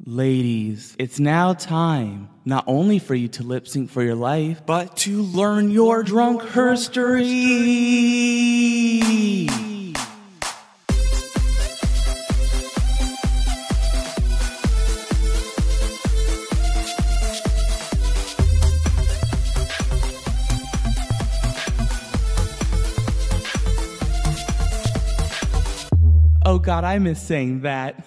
Ladies, it's now time not only for you to lip sync for your life, but to learn your drunk herstory. Oh God, I miss saying that.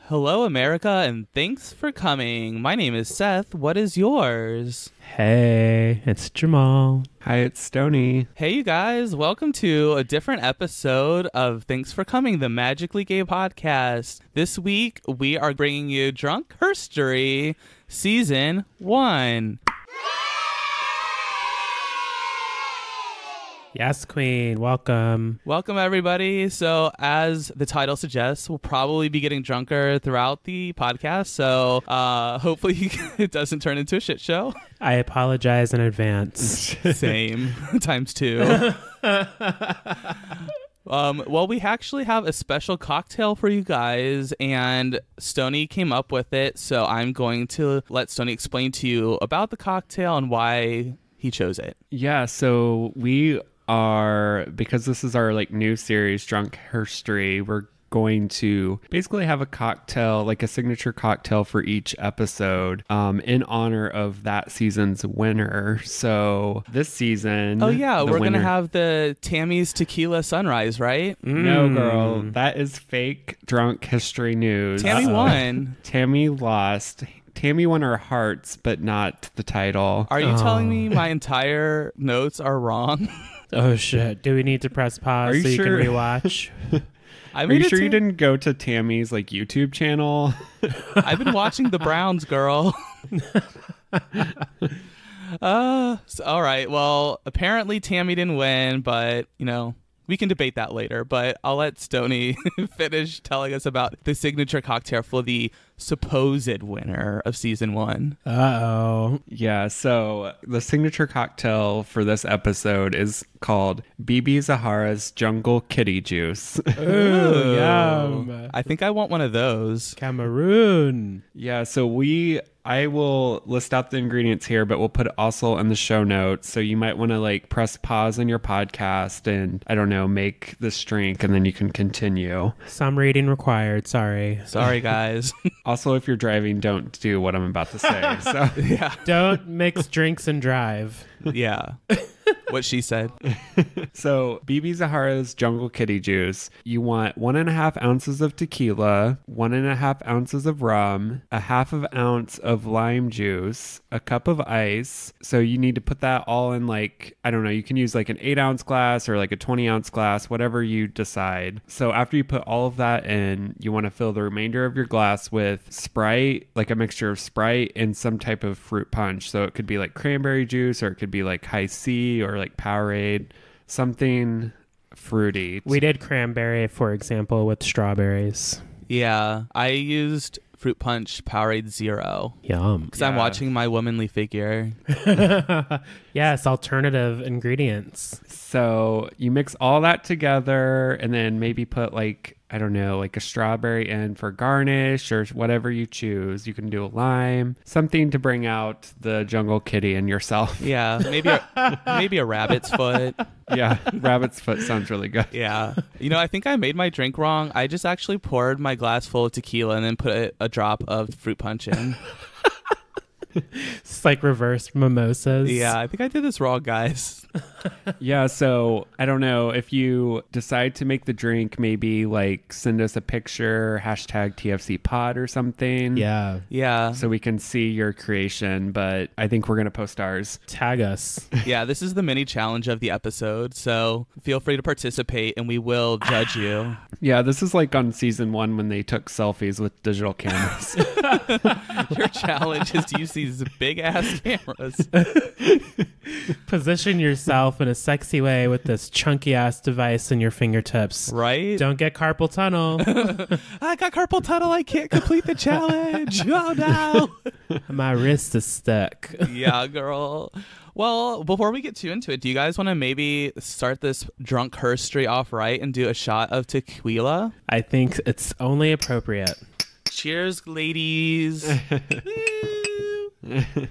Hello, America, and thanks for coming. My name is Seth. What is yours? Hey, it's Jamal. Hi, it's Stony. Hey, you guys. Welcome to a different episode of Thanks for Coming, the Magically Gay podcast. This week, we are bringing you Drunk Herstory Season 1. Yes, Queen. Welcome. Welcome, everybody. So, as the title suggests, we'll probably be getting drunker throughout the podcast. So, hopefully it doesn't turn into a shit show. I apologize in advance. Same. Times 2. Well, we actually have a special cocktail for you guys, and Stony came up with it. So, I'm going to let Stony explain to you about the cocktail and why he chose it. Yeah, so we are, because this is our new series, Drunk Herstory, we're going to basically have a cocktail, like a signature cocktail for each episode, in honor of that season's winner. So this season, oh yeah, we're gonna have the Tammy's Tequila Sunrise, right? No, girl, that is fake drunk history news. Tammy won. Tammy lost. Tammy won our hearts, but not the title. Are you telling me my entire notes are wrong? Oh shit! Do we need to press pause so you can rewatch? Are you sure you didn't go to Tammy's YouTube channel? I've been watching the Browns, girl. All right. Well, apparently Tammy didn't win, but we can debate that later. But I'll let Stony finish telling us about the signature cocktail for the supposed winner of season 1. Uh-oh. Yeah, so the signature cocktail for this episode is called Bebe Zahara's Jungle Kitty Juice. Ooh, yum. I think I want one of those. Cameroon. Yeah, so I will list out the ingredients here, but we'll put it also in the show notes. So you might want to press pause on your podcast and, I don't know, make this drink, and then you can continue. Some reading required. Sorry, guys. Also, if you're driving, don't do what I'm about to say. So yeah, don't mix drinks and drive. Yeah. What she said. So, Bebe Zahara's Jungle Kitty Juice. You want 1.5 ounces of tequila, 1.5 ounces of rum, a 1/2 ounce of lime juice, a cup of ice. So you need to put that all in I don't know, you can use an 8-ounce glass or a 20-ounce glass, whatever you decide. So after you put all of that in, you want to fill the remainder of your glass with Sprite, a mixture of Sprite and some type of fruit punch. So it could be cranberry juice, or it could be High C, or Powerade, something fruity. We did cranberry, for example, with strawberries. Yeah, I used fruit punch Powerade Zero. Yum. Because I'm watching my womanly figure. Yes, alternative ingredients. So you mix all that together, and then maybe put I don't know, a strawberry in for garnish, or whatever you choose. You can do a lime, something to bring out the jungle kitty in yourself. Yeah, maybe a rabbit's foot. Yeah, rabbit's foot sounds really good. Yeah. I think I made my drink wrong. I just actually poured my glass full of tequila and then put a drop of fruit punch in. It's reverse mimosas. Yeah, I think I did this wrong, guys. Yeah, so I don't know, if you decide to make the drink, maybe send us a picture, #TFC pod or something. Yeah. Yeah. So we can see your creation, but I think we're going to post ours. Tag us. Yeah, this is the mini challenge of the episode, so feel free to participate and we will judge you. Yeah, this is on season 1 when they took selfies with digital cameras. Your challenge is to use these big ass cameras. Position yourself in a sexy way with this chunky ass device in your fingertips. Right? Don't get carpal tunnel. I got carpal tunnel. I can't complete the challenge. Oh no. My wrist is stuck. Yeah, girl. Well, before we get too into it, do you guys want to maybe start this drunk herstory off right and do a shot of tequila? I think it's only appropriate. Cheers, ladies.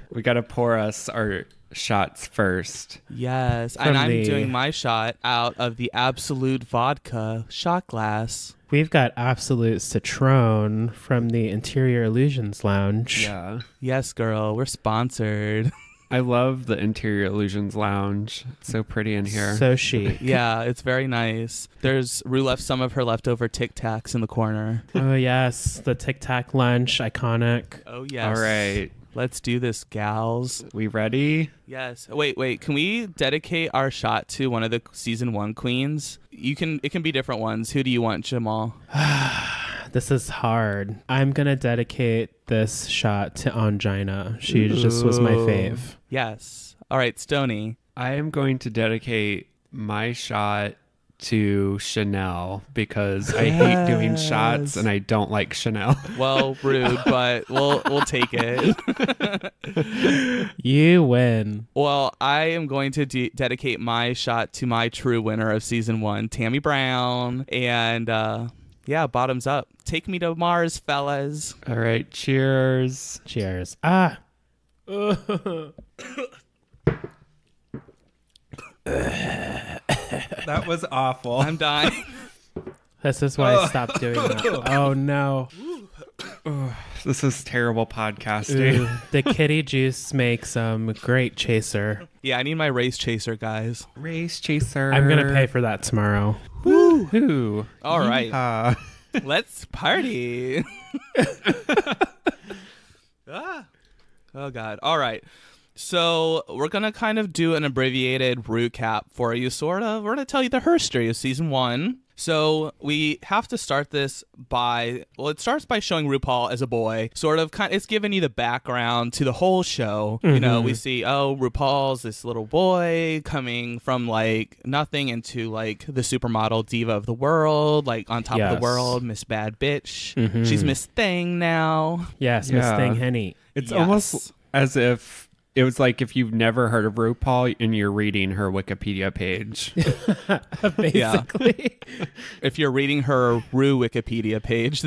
We got to pour us our shots first. Yes, From and I'm the- doing my shot out of the Absolute Vodka shot glass. We've got Absolute Citron from the Interior Illusions Lounge. Yeah. Yes, girl, we're sponsored. I love the Interior Illusions Lounge. It's so pretty in here. So chic. Yeah, it's very nice. There's Rue left some of her leftover Tic Tacs in the corner. Oh, yes. The Tic Tac lunch, iconic. Oh, yes. All right. Let's do this, gals. We ready? Yes. Wait. Can we dedicate our shot to one of the season 1 queens? It can be different ones. Who do you want, Jamal? This is hard. I'm going to dedicate this shot to Angina. She just was my fave. Yes. All right, Stoney. I am going to dedicate my shot to Chanel because I hate doing shots and I don't like Chanel. Well, rude, but we'll take it. You win. Well, I am going to dedicate my shot to my true winner of season 1, Tammy Brown. And yeah, bottoms up. Take me to Mars, fellas. All right. Cheers. Cheers. Ah. That was awful. I'm dying. This is why I stopped doing that. Oh, no. This is terrible podcasting. Ooh, the kitty juice makes great chaser. Yeah, I need my race chaser, guys. Race chaser. I'm going to pay for that tomorrow. Woo-hoo. All right. Yeehaw. Let's party. Oh, God. All right. So we're going to kind of do an abbreviated recap for you, sort of. We're going to tell you the Herstory of season 1. So we have to start this it starts by showing Rupaul as a boy, it's giving you the background to the whole show. Mm-hmm. You know, we see, Rupaul's this little boy coming from like nothing into like the supermodel diva of the world, like on top of the world, Miss Bad Bitch. Mm-hmm. She's Miss Thing now. Yes, Miss Yeah. Thing Henny. It's Yes. almost as if it was like if you've never heard of RuPaul and you're reading her Wikipedia page. Basically. If you're reading her Ru Wikipedia page,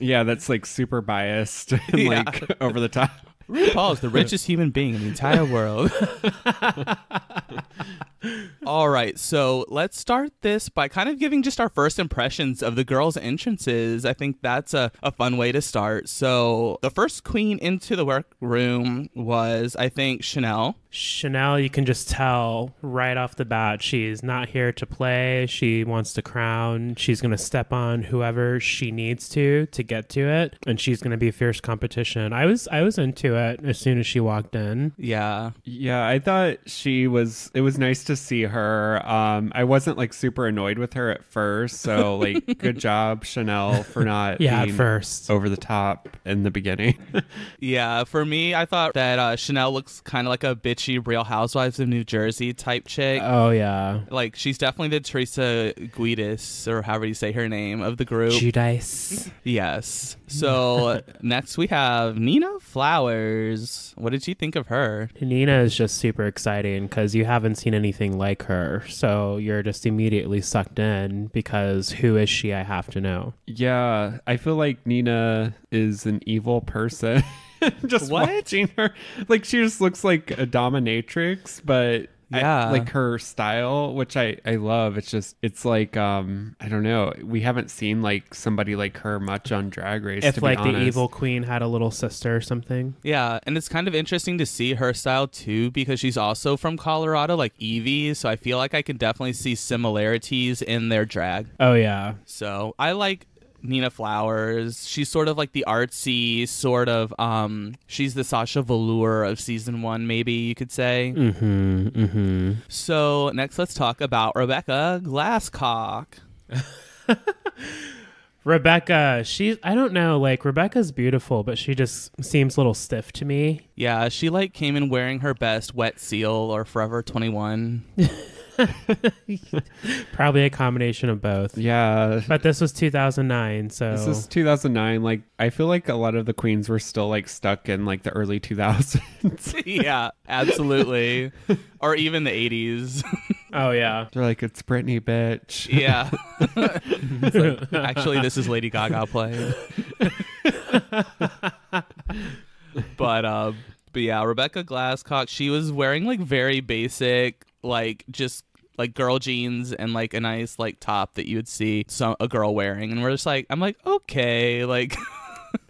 Yeah, that's like super biased and Yeah. like over the top. RuPaul is the richest human being in the entire world. All right, so let's start this by kind of giving just our first impressions of the girls' entrances. I think that's a fun way to start. So the first queen into the workroom was, I think, Chanel. Chanel, you can just tell right off the bat, she's not here to play. She wants to crown. She's going to step on whoever she needs to get to it. And she's going to be fierce competition. I was into it as soon as she walked in. Yeah. Yeah, I thought it was nice to see her. I wasn't like super annoyed with her at first. So like, good job, Chanel, for not Yeah, being at first. over the top in the beginning. Yeah, for me, I thought that Chanel looks kind of like a bitchy Real Housewives of New Jersey type chick. Oh, yeah. Like, she's definitely the Teresa Guidis, or however you say her name, of the group. Judice. Yes. So next we have Nina Flowers. What did you think of her? Nina is just super exciting because you haven't seen anything like her. So you're just immediately sucked in because who is she? I have to know. Yeah, I feel like Nina is an evil person. Just What? watching her, like she just looks like a dominatrix, but Yeah. like her style, which I love. It's like I don't know. We haven't seen like somebody like her much on Drag Race. If to like be the honest. evil queen had a little sister or something. Yeah, and it's kind of interesting to see her style too because she's also from Colorado, like Evie. So I feel like I can definitely see similarities in their drag. Oh, yeah. So I like Nina Flowers. She's sort of like the artsy sort of she's the Sasha Velour of season 1, maybe you could say. Mm-hmm. Mm-hmm. So next let's talk about Rebecca Glasscock. Rebecca, I don't know, like Rebecca's beautiful, but she just seems a little stiff to me. Yeah, she like came in wearing her best Wet Seal or Forever 21. Probably a combination of both. Yeah, But this was 2009, so this is 2009. Like I feel like a lot of the queens were still like stuck in like the early 2000s. Yeah, absolutely. Or even the 80s. oh yeah. They're like, it's Britney, bitch. Yeah. It's like, actually, this is Lady Gaga playing. But yeah, Rebecca Glasscock, she was wearing like very basic, like just like girl jeans and like a nice like top that you would see a girl wearing, and we're just like, I'm like, okay, like.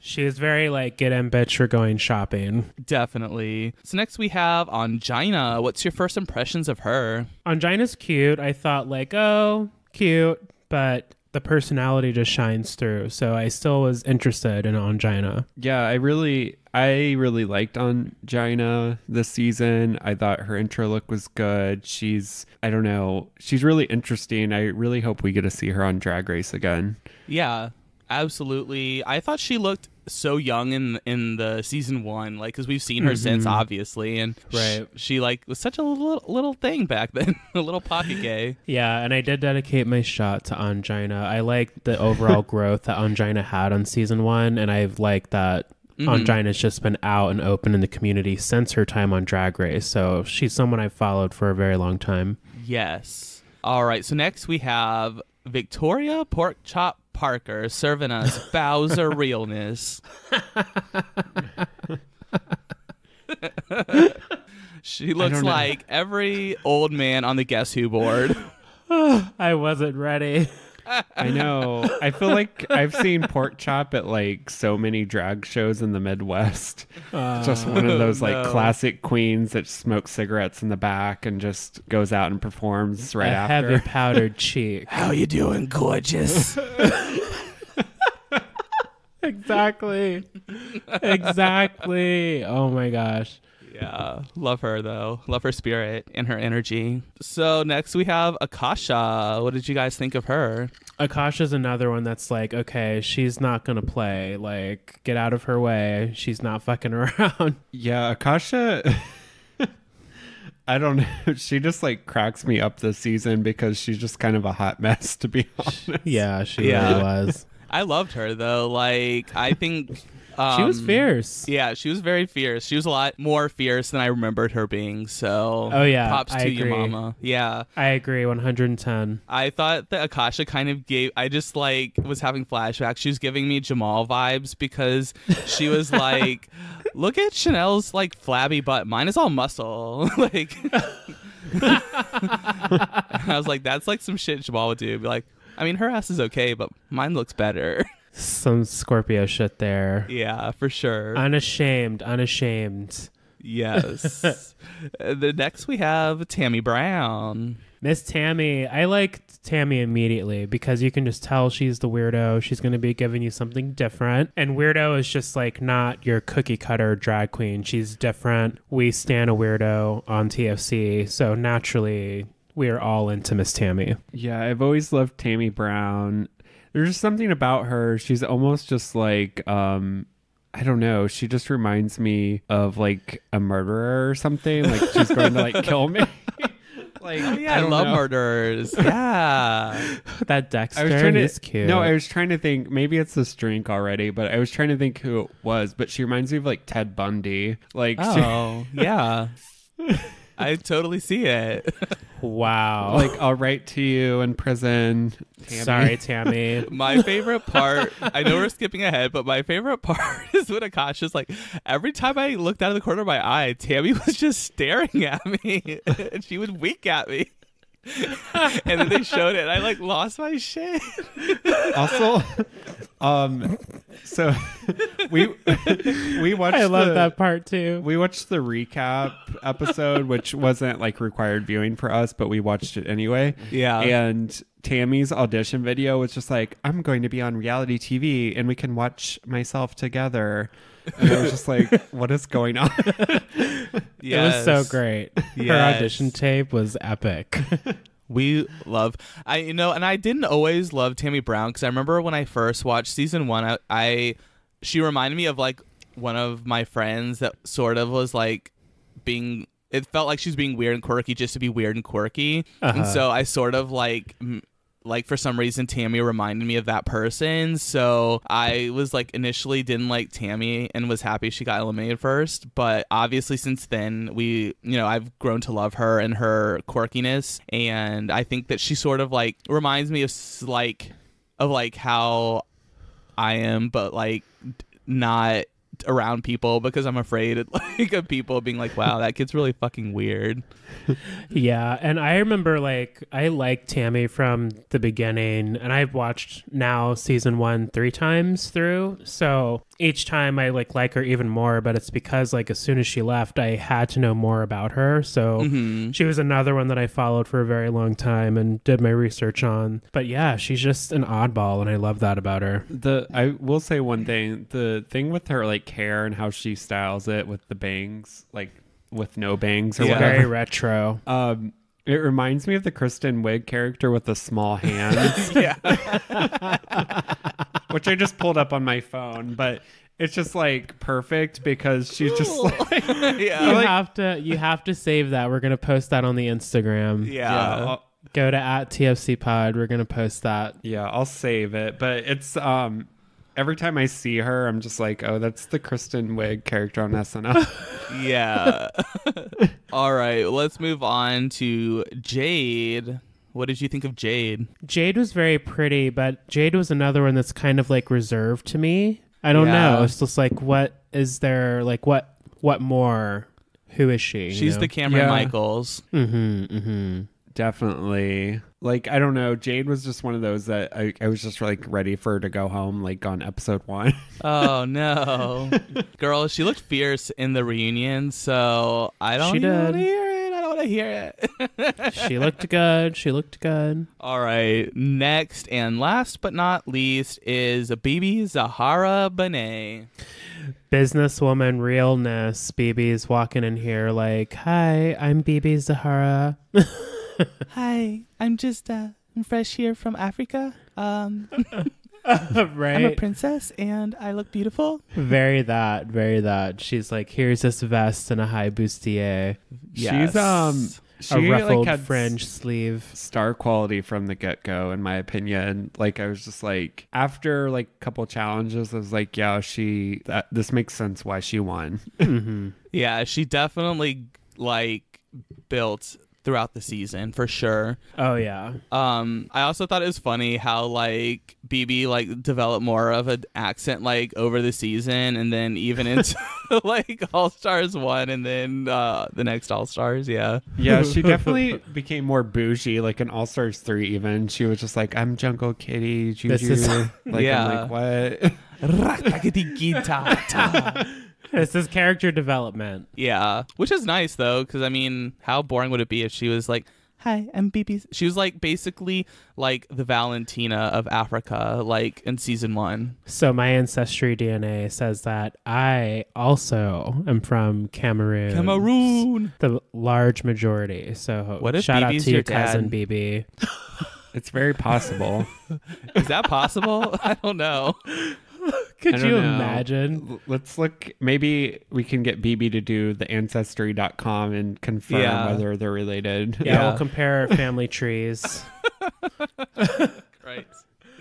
She was very like, get in, bitch, we're going shopping. Definitely. So next we have Angina. What's your first impressions of her? Angina's cute. I thought like, oh, cute, but the personality just shines through. So I still was interested in Angina. Yeah, I really liked Angina this season. I thought her intro look was good. She's really interesting. I really hope we get to see her on Drag Race again. Yeah, absolutely. I thought she looked so young in the season 1, like, because we've seen her since, obviously, and right. She like was such a little thing back then, a little pocket gay. Yeah, and I did dedicate my shot to Angina. I liked the overall growth that Angina had on season 1, and I've liked that Angina's just been out and open in the community since her time on Drag Race, so she's someone I've followed for a very long time. Yes. All right, so next we have Victoria Pork Chop Parker serving us Bowser realness. She looks like every old man on the Guess Who board. I wasn't ready. I know. I feel like I've seen Pork Chop at like so many drag shows in the Midwest. Just one of those like classic queens that smokes cigarettes in the back and just goes out and performs right after. Heavy powdered cheek. How you doing, gorgeous? Exactly. Oh my gosh. Yeah, love her though. Love her spirit and her energy. So next we have Akasha. What did you guys think of her? Akasha's another one that's like, okay, she's not gonna play. Like, get out of her way. She's not fucking around. Yeah, Akasha. I don't know. She just like cracks me up this season because she's just kind of a hot mess, to be honest. Yeah, she really was. I loved her though. Like, I think she was fierce. Yeah, she was very fierce. She was a lot more fierce than I remembered her being. So, oh yeah, props I to agree. your mama. Yeah, I agree, 110. I thought that Akasha kind of gave. I just like was having flashbacks. She was giving me Jamal vibes because she was like, "Look at Chanel's like flabby butt. Mine is all muscle." Like, I was like, "That's like some shit Jamal would do." Be like, I mean, her ass is okay, but mine looks better. Some Scorpio shit there. Yeah, for sure. Unashamed. Yes. The next we have Tammy Brown. Miss Tammy. I liked Tammy immediately because you can just tell she's the weirdo. She's going to be giving you something different. And weirdo is just like not your cookie cutter drag queen. She's different. We stan a weirdo on TFC. So naturally, we are all into Miss Tammy. Yeah, I've always loved Tammy Brown. There's just something about her. She's almost just like, I don't know. She just reminds me of like a murderer or something. Like she's going to like kill me. Like, oh, yeah, I love murderers. Yeah. That Dexter is cute. No, I was trying to think. Maybe it's this drink already, but I was trying to think who it was. But she reminds me of like Ted Bundy. Like, oh, yeah. I totally see it. Wow. Like, I'll write to you in prison. Tammy. Sorry, Tammy. My favorite part, I know we're skipping ahead, but my favorite part is when Akasha's like, every time I looked out of the corner of my eye, Tammy was just staring at me. And she would wink at me. And then they showed it, and I like lost my shit. Also, so we watched. I love that part too. We watched the recap episode, which wasn't like required viewing for us, but we watched it anyway. Yeah, and Tammy's audition video was just like, "I'm going to be on reality TV, and we can watch myself together." And I was just like, what is going on? It was so great. Yes. Her audition tape was epic. We love, and I didn't always love Tammy Brown because I remember when I first watched season 1, she reminded me of like one of my friends that sort of was like being, it felt like she's being weird and quirky just to be weird and quirky. And so I sort of like for some reason Tammy reminded me of that person, so I was like initially didn't like Tammy and was happy she got eliminated first, but obviously since then I've grown to love her and her quirkiness, and I think that she sort of like reminds me of how I am, but like not around people because I'm afraid like of people being like, wow, that kid's really fucking weird. Yeah, and I remember like I liked Tammy from the beginning, and I've watched now season 1 3 times through. So each time I like her even more, but it's because like as soon as she left, I had to know more about her. So she was another one that I followed for a very long time and did my research on. But yeah, she's just an oddball, and I love that about her. I will say one thing. The thing with her like hair and how she styles it with the bangs, like with no bangs or whatever. Very retro. It reminds me of the Kristen Wiig character with the small hands. Which I just pulled up on my phone, but it's just like perfect because she's just like You have to save that. We're gonna post that on the Instagram. Go to @TFCpod. We're gonna post that. Yeah, I'll save it. But it's every time I see her, I'm just like, oh, that's the Kristen Wiig character on SNL. Yeah. All right, let's move on to Jade. What did you think of Jade? Jade was very pretty, but Jade was another one that's kind of like reserved to me. I don't know. It's just like, what is there? Like, what more? Who is she? She's the Cameron Michaels. Definitely. Like, I don't know. Jade was just one of those that I was just like ready for her to go home, like on episode 1. Oh, no. Girl, she looked fierce in the reunion, so I don't even want to hear it. I don't want to hear it. She looked good. She looked good. All right. Next and last but not least is Bebe Zahara Benet. Businesswoman realness. Bebe's walking in here like, hi, I'm Bebe Zahara. Hi, I'm just I'm fresh here from Africa. Right. I'm a princess and I look beautiful. Very that. She's like, here's this vest and a high bustier. Yes. She a ruffled had fringe sleeve. Star quality from the get-go, in my opinion. Like, I was just like, after like a couple challenges, I was like, yeah, this makes sense why she won. Yeah, she definitely like built throughout the season for sure. Oh yeah. I also thought it was funny how like Bebe like developed more of an accent like over the season, and then even into like All Stars 1 and then the next All Stars. Yeah, she definitely became more bougie. Like in All Stars 3 even, she was just like, I'm Jungle Kitty Juju. I'm like, what? This is character development. Yeah, which is nice though, because I mean, how boring would it be if she was like, hi, I'm Bebe. She was like basically like the Valentina of Africa, like in season 1. So my ancestry DNA says that I also am from Cameroon. The large majority. So what if shout Bebe's out to your your cousin dad? Bebe. It's very possible. Is that possible? I don't know. Could you imagine? Let's look. Maybe we can get Bebe to do the ancestry.com and confirm whether they're related. Yeah, we'll compare family trees. Right.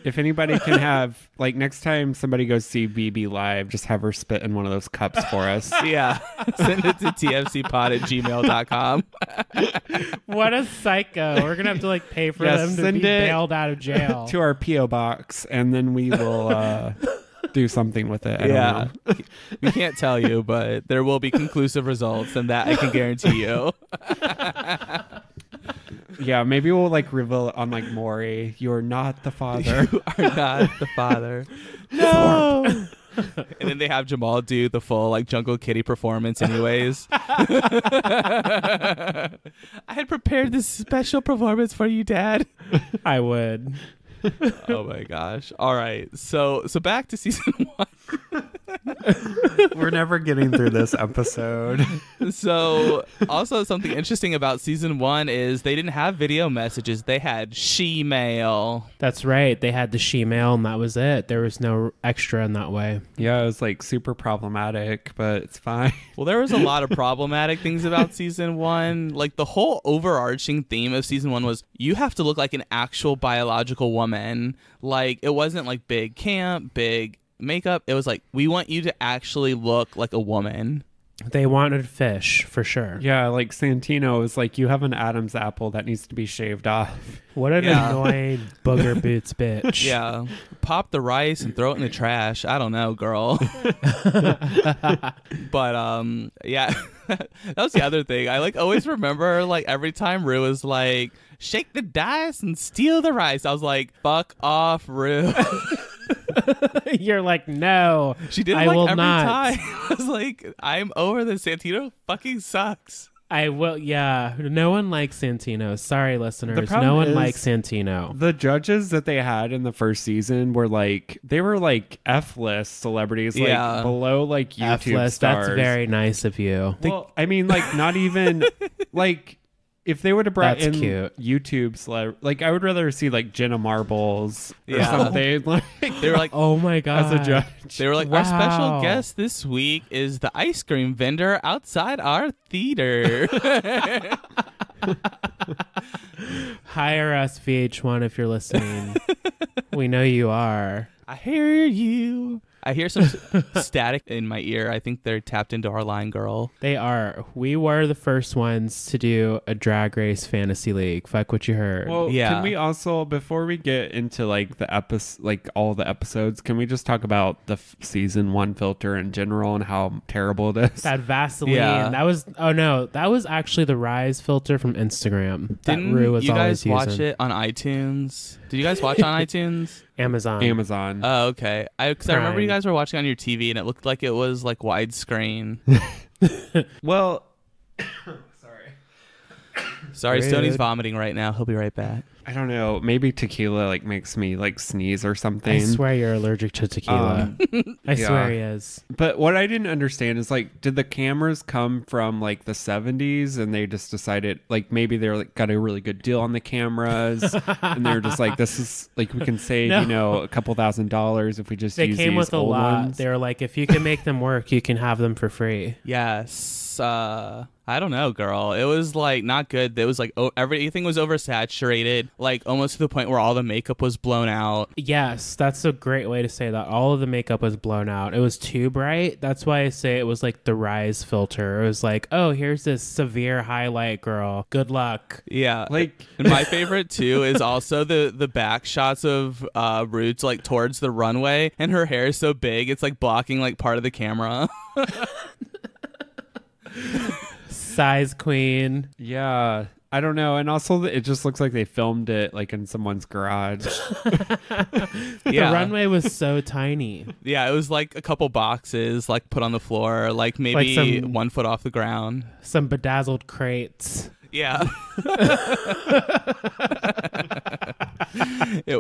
If anybody can have, like, next time somebody goes see Bebe live, just have her spit in one of those cups for us. Yeah. Send it to tfcpod@gmail.com. What a psycho. We're going to have to, like, pay for them to be bailed out of jail. To our P.O. box, and then we will do something with it. I don't know. We can't tell you, but there will be conclusive results, and that I can guarantee you. Yeah, maybe we'll like reveal it on like Maury. You're not the father. You are not the father. No. And then they have Jamal do the full like Jungle Kitty performance anyways. I had prepared this special performance for you, Dad. I would. Oh my gosh. All right. So back to season 1. We're never getting through this episode. So also something interesting about season 1 is they didn't have video messages. They had she-mail. That's right. They had the she-mail and that was it. There was no extra in that way. Yeah, it was like super problematic, but it's fine. Well, there was a lot of problematic things about season 1. Like the whole overarching theme of season 1 was you have to look like an actual biological woman. Like it wasn't like big camp, big makeup. It was like, we want you to actually look like a woman. They wanted fish for sure. Yeah, like Santino is like, you have an Adam's apple that needs to be shaved off. What an annoying booger boots bitch. Yeah. Pop the rice and throw it in the trash. I don't know, girl. But yeah. That was the other thing. I like always remember like every time Rue was like, shake the dice and steal the rice. I was like, fuck off, Rue. You're like, no, She did it I like will every not. time. I was like, I'm over this. Santino fucking sucks. I will. Yeah, no one likes Santino. Sorry, listeners. problem No one is- likes Santino. The judges that they had in the first season were like, they were like F-list celebrities, like Yeah. below like YouTube F-list, stars. that's very nice of you. Well, I mean, like not even like if they would have brought That's in cute. YouTube like I would rather see like Jenna Marbles or Yeah. something. Like They were like, Oh my god! as a judge. They were like, our special Wow. guest this week is the ice cream vendor outside our theater. Hire us, VH1, if you're listening. We know you are. I hear you. I hear some static in my ear. I think they're tapped into our line, girl. They are. We were the first ones to do a Drag Race Fantasy League. Fuck what you heard. Well, Yeah. can we also, before we get into like the like all the episodes, can we just talk about the season 1 filter in general and how terrible it is? That Vaseline. Yeah. That was. Oh no, that was actually the Rise filter from Instagram. That Didn't Rue was you always guys watch using. it on iTunes? Did you guys watch on iTunes? Amazon. Oh, okay. Because I remember you Prime. guys were watching on your TV and it looked like it was like widescreen. Well, Sorry, Rude. Stoney's vomiting right now. He'll be right back. I don't know. Maybe tequila like makes me like sneeze or something. I swear you're allergic to tequila. I yeah. swear he is. But what I didn't understand is like, did the cameras come from like the 70s and they just decided like maybe they're like got a really good deal on the cameras and they're just like, this is like we can save No. you know a couple $1,000s if we just They use came these with a old lot. ones. They were like, if you can make them work, you can have them for free. Yes. I don't know, girl. It was like not good. It was like everything was oversaturated, like almost to the point where all the makeup was blown out. Yes, that's a great way to say that. All of the makeup was blown out. It was too bright. That's why I say it was like the Rise filter. It was like, oh, here's this severe highlight, girl. Good luck. Yeah. Like And my favorite too is also the back shots of Roots like towards the runway, and her hair is so big it's like blocking like part of the camera. Size queen. yeah, I don't know. And also it just looks like they filmed it like in someone's garage. The Yeah. runway was so tiny. Yeah, it was like a couple boxes like put on the floor, like maybe Like some- 1 foot off the ground. Some bedazzled crates. Yeah. it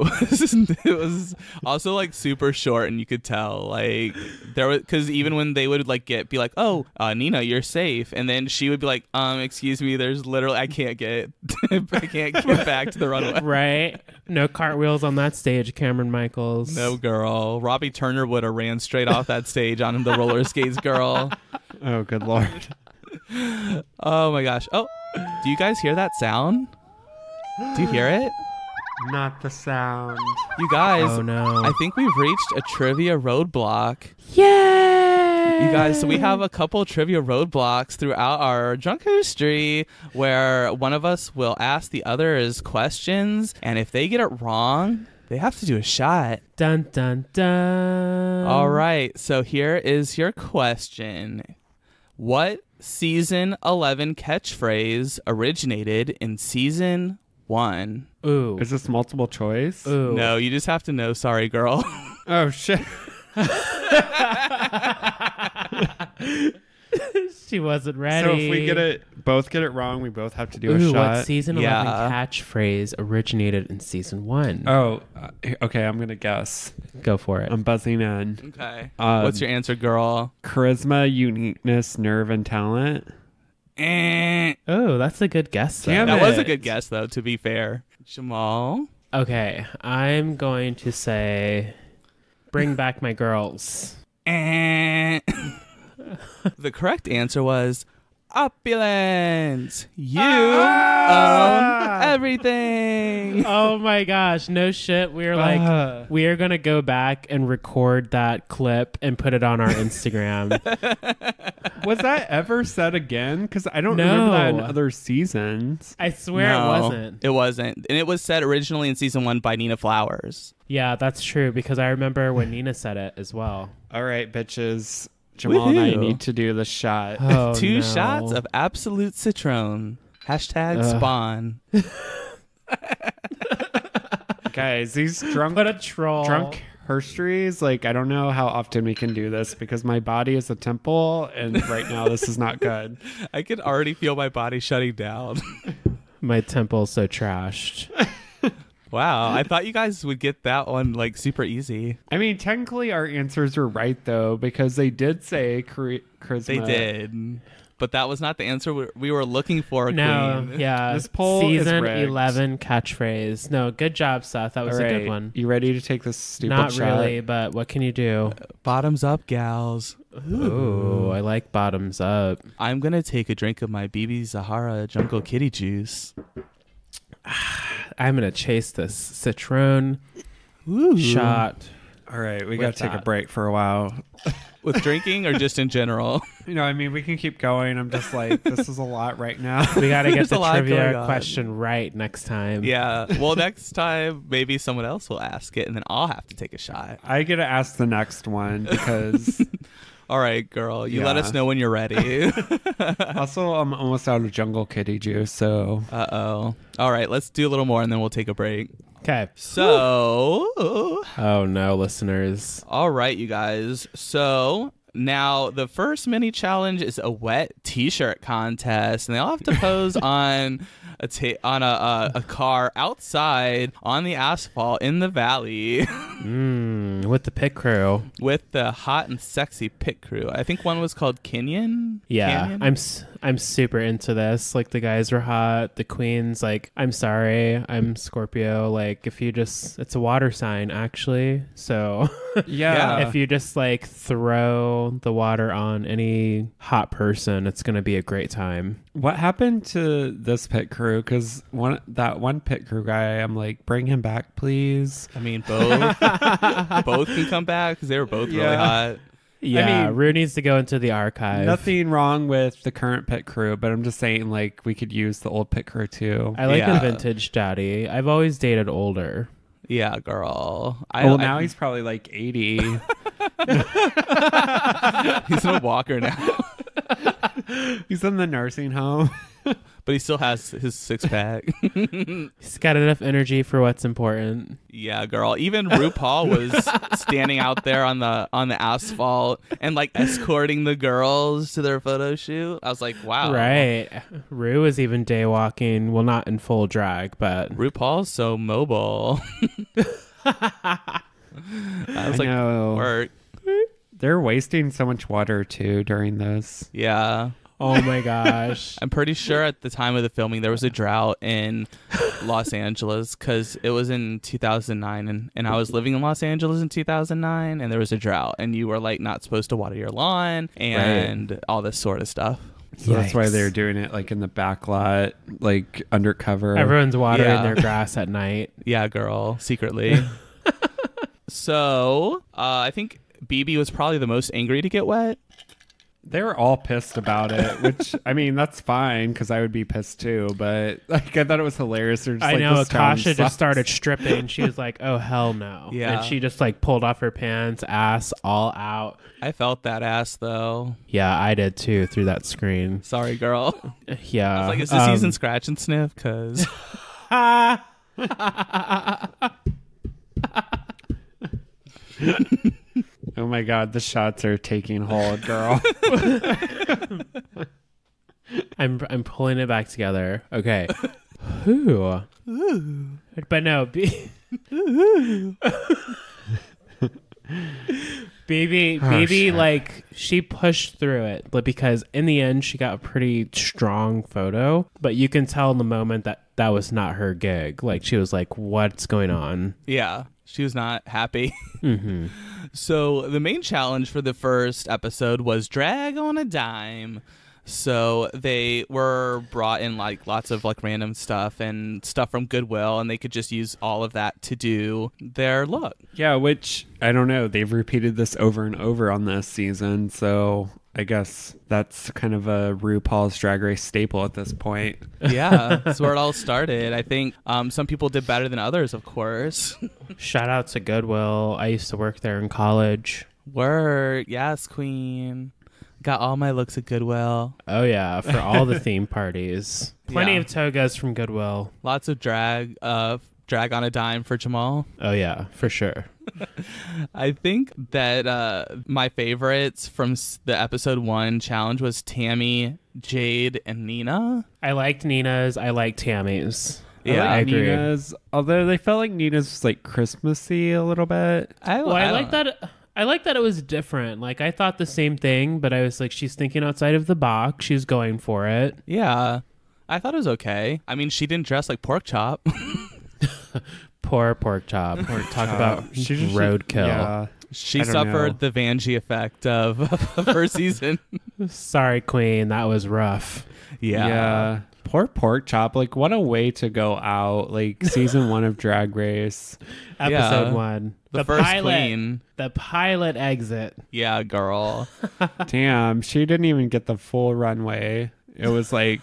was also like super short, and you could tell like there was, because even when they would like be like, oh, Nina, you're safe, and then she would be like, excuse me, there's literally I can't get back to the runway. Right? No cartwheels on that stage, Cameron Michaels. No, girl. Robbie Turner would have ran straight off that stage on the roller skates, girl. Oh, good Lord. Oh my gosh. Oh, do you guys hear that sound? Do you hear it? Not the sound. You guys, Oh no. I think we've reached a trivia roadblock. Yay! You guys, so we have a couple trivia roadblocks throughout our drunk history where one of us will ask the others questions, and if they get it wrong, they have to do a shot. Dun dun dun. All right, so here is your question. What season 11 catchphrase originated in season 1? Ooh. Is this multiple choice? Ooh. No, you just have to know. Sorry, girl. Oh shit. She wasn't ready. So if we both get it wrong, we both have to do a Ooh, shot. what season 11 Yeah. catchphrase originated in season 1? Oh, okay. I'm gonna guess. Go for it. I'm buzzing in. Okay. Um, What's your answer, girl? Charisma, uniqueness, nerve, and talent. Oh, that's a good guess. Though. Damn That was a it. good guess, though, to be fair. Jamal? Okay, I'm going to say bring back my girls. The correct answer was opulence. You own everything. Oh my gosh, no shit. We were like, we are going to go back and record that clip and put it on our Instagram. Was that ever said again? Because I don't remember that in other seasons. I swear it wasn't. It wasn't. And it was said originally in season 1 by Nina Flowers. Yeah, that's true, because I remember when Nina said it as well. All right, bitches. Jamal and I need to do the shot. Oh, 2 no. shots of absolute citron. #spawn. Guys, these drunk What a troll. drunk Herstories, like, I don't know how often we can do this because my body is a temple, and right now this is not good. I can already feel my body shutting down. My temple's so trashed. Wow, I thought you guys would get that one like super easy. I mean, technically our answers were right, though, because they did say charisma. They did. But that was not the answer we were looking for, No, Queen. yeah. This poll is Season rigged. 11 catchphrase. No, good job, Seth. That was All a right, good one. You ready to take this stupid Not shot? really, but what can you do? Bottoms up, gals. Ooh, I like bottoms up. I'm going to take a drink of my Bebe Zahara Jungle Kitty Juice. I'm going to chase this citron Ooh. shot. All right, we got to take a that. break for a while. With drinking or just in general? You know, I mean, we can keep going. I'm just like, this is a lot right now. We got to get There's a the lot trivia going on. question right next time. Yeah. Well, next time, maybe someone else will ask it, and then I'll have to take a shot. I get to ask the next one because All right, girl. You let Yeah. us know when you're ready. also I'm almost out of Jungle Kitty juice, so Uh-oh. All right, let's do a little more, and then we'll take a break. Okay. So, Oh, no, listeners. all right, you guys. So now the first mini challenge is a wet T-shirt contest, and they all have to pose on a car outside on the asphalt in the valley With the pit crew. with the hot and sexy pit crew. I think one was called Kenyon. Yeah, Canyon? I'm super into this. Like, the guys were hot. The queen's like, I'm sorry, I'm Scorpio. Like, if you just, it's a water sign actually. So yeah. if you just like throw the water on any hot person, it's gonna be a great time. What happened to this pit crew? Because that one pit crew guy, I'm like, bring him back, please. I mean, both can come back because they were both really Yeah. hot. Yeah, mean, Rue needs to go into the archive. Nothing wrong with the current pit crew, but I'm just saying, like, we could use the old pit crew too. I like Yeah. a vintage daddy. I've always dated older. Yeah, girl. Now he's probably like 80. he's in a walker now, He's in the nursing home. but he still has his 6-pack. He's got enough energy for what's important. Yeah, girl. Even Rupaul was standing out there on the asphalt and like escorting the girls to their photo shoot. I was like, wow. Right. Rue is even day walking. Well, not in full drag, but Rupaul's so mobile. I was like, know. work. They're wasting so much water too during this. Yeah. oh my gosh. I'm pretty sure at the time of the filming there was a drought in Los Angeles because it was in 2009 and I was living in Los Angeles in 2009 and there was a drought and you were like not supposed to water your lawn and all this sort of stuff. So that's why Yikes. they're doing it like in the back lot, like undercover. Everyone's watering Yeah. their grass at night. Yeah, girl, secretly. So I think Bebe was probably the most angry to get wet. They were all pissed about it, which, I mean, that's fine because I would be pissed too. But like, I thought it was hilarious. They're just I like, know. this town Akasha sucks. just started stripping. She was like, oh, hell no. Yeah. And she just like pulled off her pants, ass all out. I felt that ass though. Yeah, I did too through that screen. Sorry, girl. Yeah. I was like, is this season scratch and sniff? Because Oh my God, the shots are taking hold, girl. I'm pulling it back together. Okay. Ooh. But no, Bebe, like, she pushed through it, but because in the end she got a pretty strong photo, but you can tell in the moment that was not her gig. Like, she was like, what's going on? yeah, she was not happy. Mm-hmm. So the main challenge for the first episode was drag on a dime. So they were brought in like lots of like random stuff and stuff from Goodwill, and they could just use all of that to do their look. Yeah, which I don't know. They've repeated this over and over on this season, so I guess that's kind of a RuPaul's Drag Race staple at this point. Yeah, that's where it all started. I think some people did better than others, of course. Shout out to Goodwill. I used to work there in college. Word, yes, queen. Got all my looks at Goodwill. Oh yeah, for all the theme parties. Plenty Yeah. of togas from Goodwill. Lots of drag on a dime for Jamal. Oh yeah, for sure. I think that my favorites from the episode 1 challenge was Tammy, Jade, and Nina. I liked Nina's. I liked Tammy's. Yeah, I agree. Nina's, although they felt like Nina's was like Christmassy a little bit. I like that. I like that it was different. Like I thought the same thing, but I was like, she's thinking outside of the box. She's going for it. Yeah, I thought it was okay. I mean, she didn't dress like Pork Chop. Poor pork chop. Talk about roadkill. Yeah. She I don't suffered know. the Vanjie effect of her season. Sorry, Queen. That was rough. Yeah. Poor pork chop. Like, what a way to go out. Like, season 1 of Drag Race. Episode 1. The first pilot, queen. The pilot exit. Yeah, girl. Damn, she didn't even get the full runway. It was like...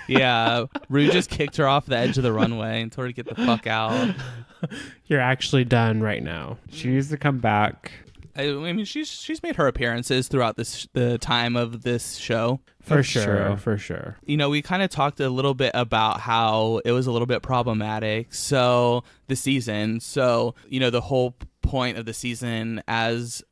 Yeah, Rue just kicked her off the edge of the runway and told her to get the fuck out. You're actually done right now. She needs to come back. I mean, she's made her appearances throughout the time of this show. For That's sure. true. For sure. You know, we kind of talked a little bit about how it was a little bit problematic. So the season, the whole point of the season, as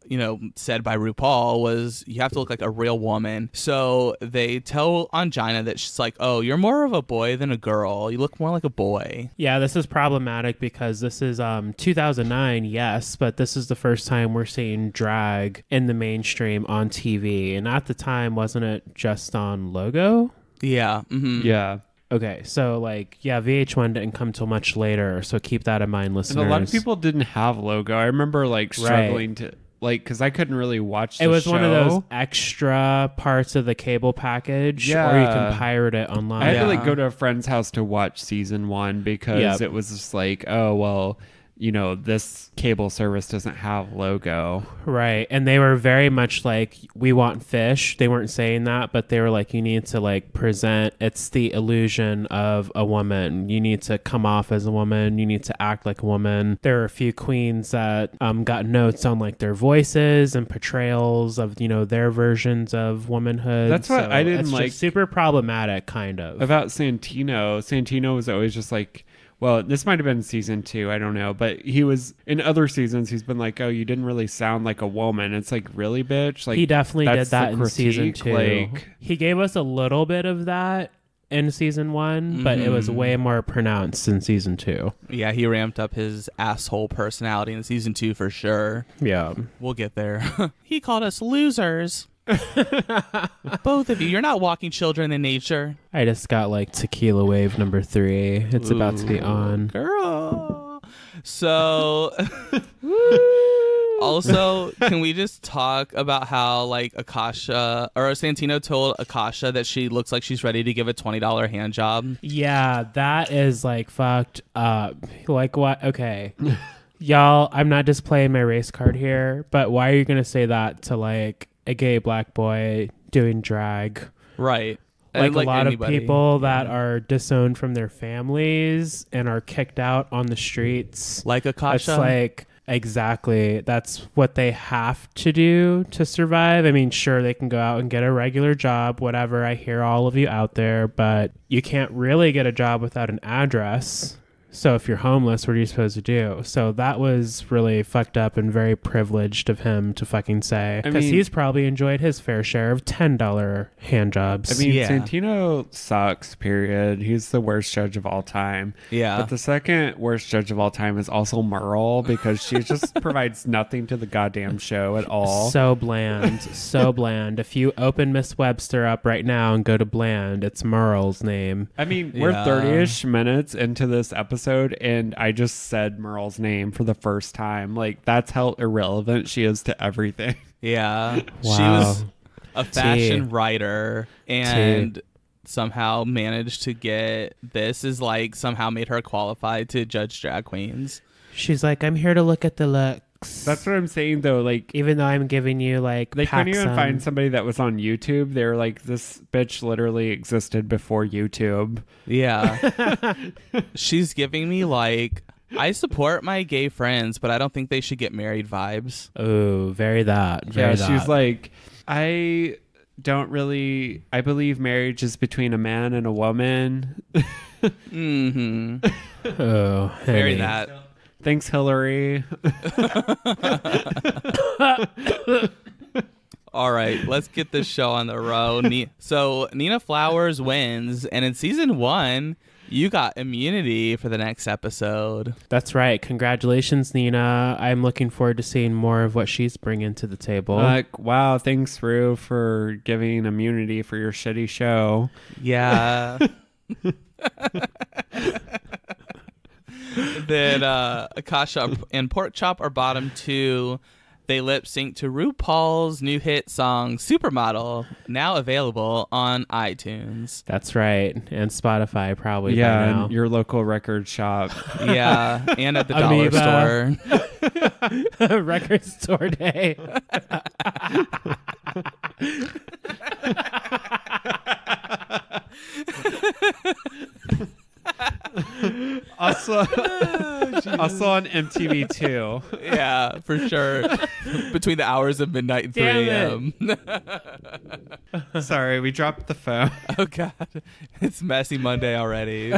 said by RuPaul, was you have to look like a real woman. So they tell Angina that she's like, oh, you're more of a boy than a girl. You look more like a boy. Yeah, this is problematic because this is 2009, yes, but this is the first time we're seeing drag in the mainstream on TV. And at the time, wasn't it just on Logo? Yeah. Mm-hmm. Yeah. Okay, so VH1 didn't come till much later, so keep that in mind, listeners. And a lot of people didn't have Logo. I remember struggling to because I couldn't really watch the show. It was one of those extra parts of the cable package, or you can pirate it online. I had to go to a friend's house to watch season 1 because it was just like, oh, well, this cable service doesn't have Logo. Right. And they were very much like, we want fish. They weren't saying that, but they were like, you need to present, it's the illusion of a woman. You need to come off as a woman. You need to act like a woman. There are a few queens that got notes on their voices and portrayals of, their versions of womanhood. That's what I didn't like. Just super problematic, kind of. About Santino. Santino was always just like, well, this might have been season 2, I don't know, but he was in other seasons. He's been like, "Oh, you didn't really sound like a woman." It's like, really, bitch? Like he definitely did that's that the in season critique, 2. He gave us a little bit of that in season 1, but it was way more pronounced in season 2. Yeah, he ramped up his asshole personality in season 2 for sure. Yeah, We'll get there. He called us losers. Both of you. You're not walking children in nature. I just got tequila wave number 3. It's about to be on. Girl. So also, can we just talk about how Akasha or Santino told Akasha that she looks like she's ready to give a $20 hand job? Yeah, that is fucked up. What? Okay. Y'all, I'm not just playing my race card here, but why are you going to say that to a gay black boy doing drag? Right. A lot anybody. Of people that are disowned from their families and are kicked out on the streets. Like Akasha? It's exactly. That's what they have to do to survive. I mean, sure, they can go out and get a regular job, whatever. I hear all of you out there, but you can't really get a job without an address. So if you're homeless, what are you supposed to do? So that was really fucked up and very privileged of him to fucking say. Because he's probably enjoyed his fair share of $10 hand jobs. I mean, Santino sucks, period. He's the worst judge of all time. Yeah. But the second worst judge of all time is also Merle because she just provides nothing to the goddamn show at all. So bland. So bland. If you open Miss Webster up right now and go to bland, it's Merle's name. I mean, we're 30-ish minutes into this episode and I just said Merle's name for the first time. That's how irrelevant she is to everything. Yeah. Wow. a fashion writer, and somehow managed to get this is like somehow made her qualified to judge drag queens. She's like, I'm here to look at the looks. That's what I'm saying, though. Like, even though I'm giving you like, they couldn't even find somebody that was on YouTube. They're like, this bitch literally existed before YouTube. Yeah. She's giving me like, I support my gay friends, but I don't think they should get married vibes. Oh, very that. She's like, I believe marriage is between a man and a woman. Mm-hmm. Oh, very that. Thanks, Hillary. All right, let's get this show on the road. So Nina Flowers wins, and in season 1, you got immunity for the next episode. That's right. Congratulations, Nina. I'm looking forward to seeing more of what she's bringing to the table. Wow, thanks, Ru, for giving immunity for your shitty show. Yeah. Then Akasha and Pork Chop are bottom 2. They lip sync to Rupaul's new hit song Supermodel, now available on iTunes. That's right. And Spotify probably by now. And your local record shop. Yeah, and at the dollar store. Record store day. Also on MTV too. Yeah, for sure. Between the hours of midnight and 3 a.m. Sorry, we dropped the phone. Oh God, it's messy Monday already.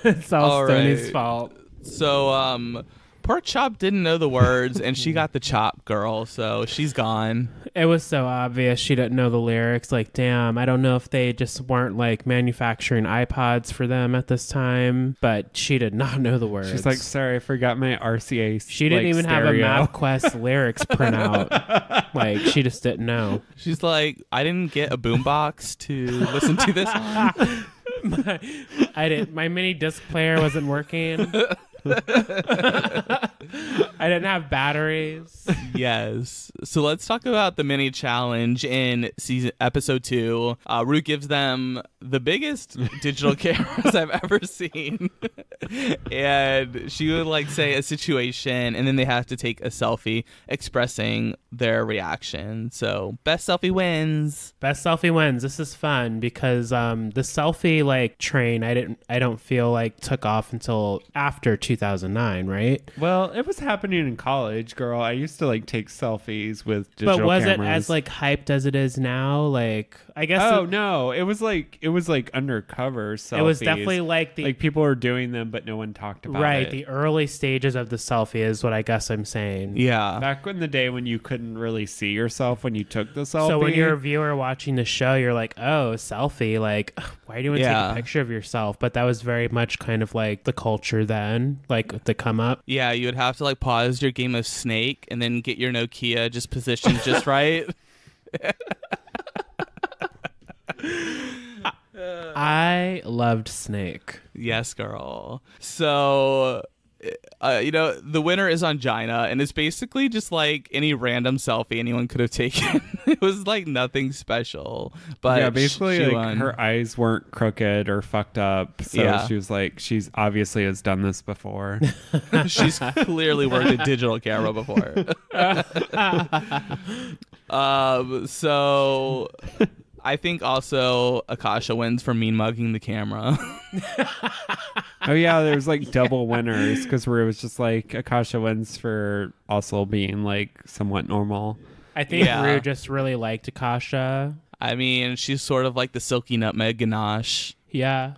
It's all Stoney's fault. So, Pork Chop didn't know the words, and she got the chop girl, so she's gone. It was so obvious she didn't know the lyrics. Like, damn, I don't know if they just weren't like manufacturing iPods for them at this time, but she did not know the words. She's like, sorry, I forgot my RCA. She didn't even have a MapQuest lyrics printout. Like, she just didn't know. She's like, I didn't get a boombox to listen to this on. My mini disc player wasn't working. I didn't have batteries. Yes. So let's talk about the mini challenge in episode 2. Ru gives them the biggest digital cameras I've ever seen. And she would like say a situation, and then they have to take a selfie expressing their reaction. So best selfie wins. Best selfie wins. This is fun because the selfie like train I don't feel like took off until after 2009, right? Well, it was happening in college, girl. I used to like take selfies with digital But was cameras. it as like hyped as it is now? Like, I guess. Oh no, it was like undercover selfies. It was definitely like people were doing them, but no one talked about it. Right, the early stages of the selfie is what I guess I'm saying. Yeah. Back in the day when you couldn't really see yourself when you took the selfie. So when you're a viewer watching the show, you're like, oh, selfie. Like, why do you want to take a picture of yourself? But that was very much kind of like the culture then, like to come up. Yeah, you would have to like pause your game of Snake and then get your Nokia just positioned just right. I loved Snake. Yes, girl. So, the winner is Angina, and it's basically just like any random selfie anyone could have taken. It was like nothing special. But yeah, basically she like won. her eyes weren't crooked or fucked up. So Yeah. she was like, she's obviously has done this before. She's clearly worked a digital camera before. So I think also Akasha wins for mean mugging the camera. Oh yeah, there's like double winners because where it was just like Akasha wins for also being like somewhat normal. I think Ru just really liked Akasha. I mean, she's sort of like the silky nutmeg ganache. Yeah,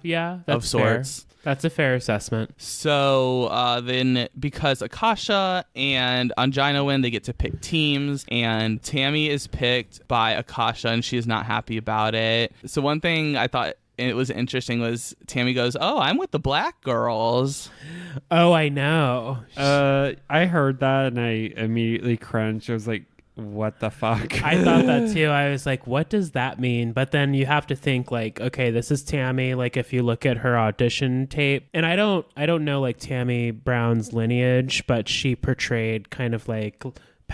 that's of sorts. fair. That's a fair assessment. So then because Akasha and Angina win, they get to pick teams, and Tammy is picked by Akasha, and she is not happy about it. So one thing I thought it was interesting was Tammy goes, oh, I'm with the black girls. Oh, I know. I heard that and I immediately cringed. I was like, what the fuck? I thought that too. I was like, what does that mean? But then you have to think like, okay, this is Tammy. Like if you look at her audition tape, and I don't know like Tammy Brown's lineage, but she portrayed kind of like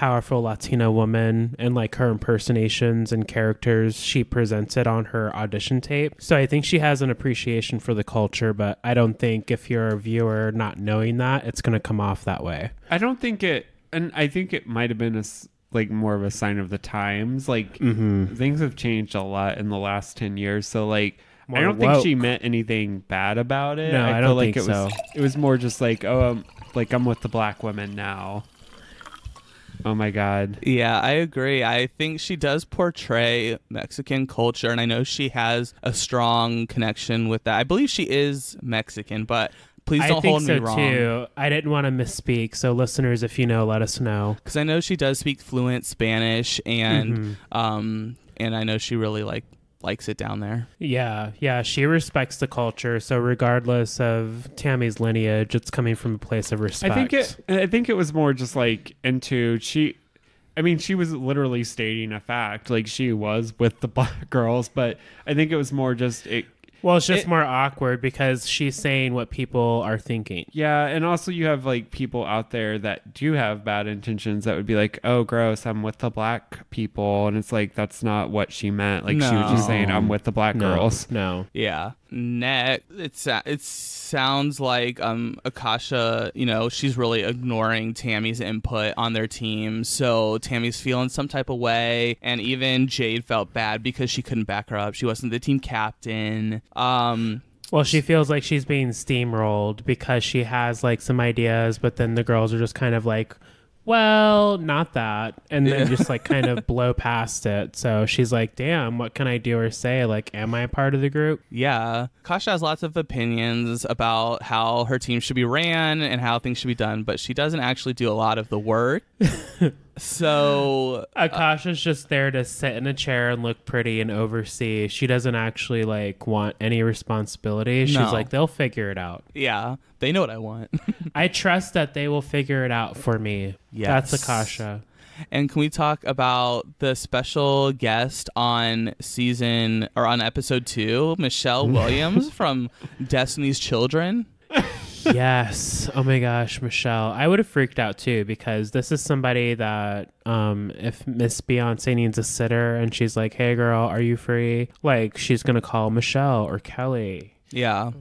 powerful Latina woman and like her impersonations and characters she presented on her audition tape. So I think she has an appreciation for the culture, but I don't think if you're a viewer not knowing that, it's going to come off that way. I don't think it, and I think it might have been like more of a sign of the times. Like things have changed a lot in the last 10 years. So like, I don't think she meant anything bad about it. No, I don't think so. It was more just like, oh, I'm with the black women now. Oh my God. Yeah, I agree. I think she does portray Mexican culture, and I know she has a strong connection with that. I believe she is Mexican, but please don't hold me wrong. I think so too. I didn't want to misspeak, so listeners, if you know, let us know. Because I know she does speak fluent Spanish, and and I know she really likes it down there. Yeah, she respects the culture. So regardless of Tammy's lineage, it's coming from a place of respect. I think it was more just like she was literally stating a fact. Like she was with the black girls, but I think it was more just it's just more awkward because she's saying what people are thinking. Yeah, and also you have like people out there that do have bad intentions that would be like, oh, gross, I'm with the black people. And it's like, that's not what she meant. Like she was just saying, I'm with the black girls. No. Yeah. Next, it sounds like Akasha, she's really ignoring Tammy's input on their team. So Tammy's feeling some type of way. And even Jade felt bad because she couldn't back her up. She wasn't the team captain. Well, she feels like she's being steamrolled because she has like some ideas, but then the girls are just kind of like, well, not that. And then just like kind of blow past it. So she's like, damn, what can I do or say? Like, am I a part of the group? Yeah. Kasha has lots of opinions about how her team should be ran and how things should be done, but she doesn't actually do a lot of the work. So Akasha's just there to sit in a chair and look pretty and oversee. She doesn't actually like want any responsibility. She's like, they'll figure it out. Yeah, they know what I want. I trust that they will figure it out for me. Yes. That's Akasha. And can we talk about the special guest on episode 2, Michelle Williams from Destiny's Children? Yes. Oh my gosh, Michelle. I would have freaked out too because this is somebody that if Miss Beyonce needs a sitter and she's like, hey girl, are you free? Like she's going to call Michelle or Kelly. Yeah.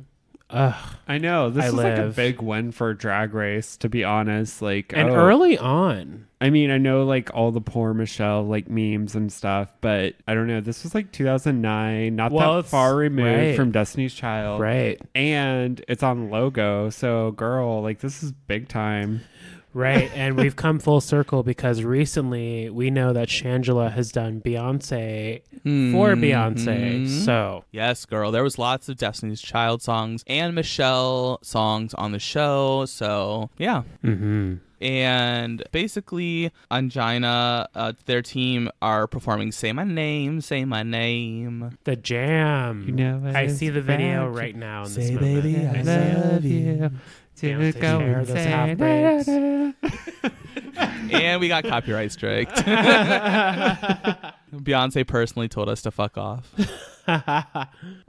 Ugh, I know. This is like a big win for Drag Race, to be honest. Like, early on. I mean, I know like all the poor Michelle like memes and stuff, but I don't know. This was like 2009, not that far removed from Destiny's Child. Right. And it's on Logo. So girl, like this is big time. Right. And we've come full circle because recently we know that Shangela has done Beyonce for Beyonce. So yes, girl, there was lots of Destiny's Child songs and Michelle songs on the show. So yeah. And basically, Angina, their team are performing Say My Name, Say My Name. The jam. You know, I see the video right now in this Say, moment. baby, I love you. To go and those half breaks. And we got copyright striked. Beyonce personally told us to fuck off.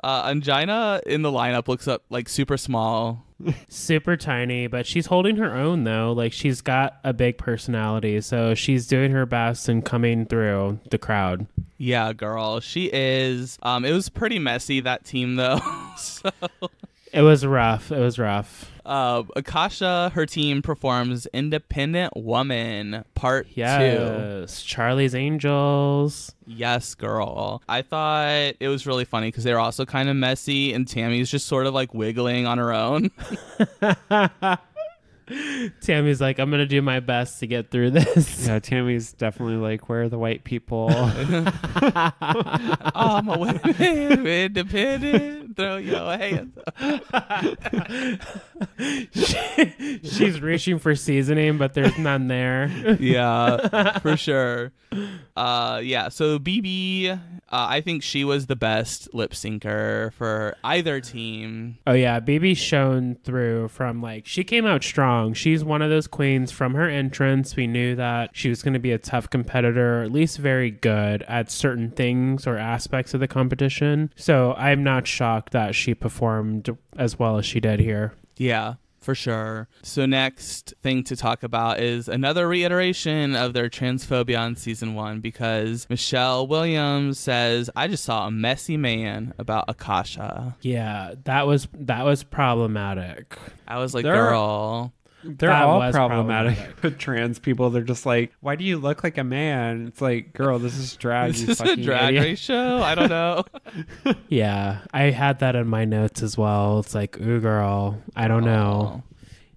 Angina in the lineup looks up like super small. Super tiny, but she's holding her own though. Like she's got a big personality, so she's doing her best and coming through the crowd. Yeah, girl, she is. It was pretty messy, that team though. So it was rough. Akasha, her team performs Independent Woman Part 2. Yes, Charlie's Angels. Yes, girl. I thought it was really funny because they were also kind of messy and Tammy's just sort of like wiggling on her own. Tammy's like, I'm going to do my best to get through this. Yeah, Tammy's definitely like, where are the white people? I'm a woman, independent. Throw your hands up. She's reaching for seasoning, but there's none there. Yeah, for sure. So Bebe, I think she was the best lip syncer for either team. Oh yeah, Bebe shone through from like, she came out strong. She's one of those queens from her entrance. We knew that she was going to be a tough competitor, or at least very good at certain things or aspects of the competition. So I'm not shocked that she performed as well as she did here. Yeah. For sure. So next thing to talk about is another reiteration of their transphobia on season 1, because Michelle Williams says, I just saw a messy man about Akasha. Yeah, that was problematic. I was like, They're girl. That all was problematic problematic. with trans people. They're just like, why do you look like a man? It's like, girl, this is drag. Is you this a fucking drag idiot. race show? I don't know. Yeah, I had that in my notes as well. It's like, ooh, girl, I don't know.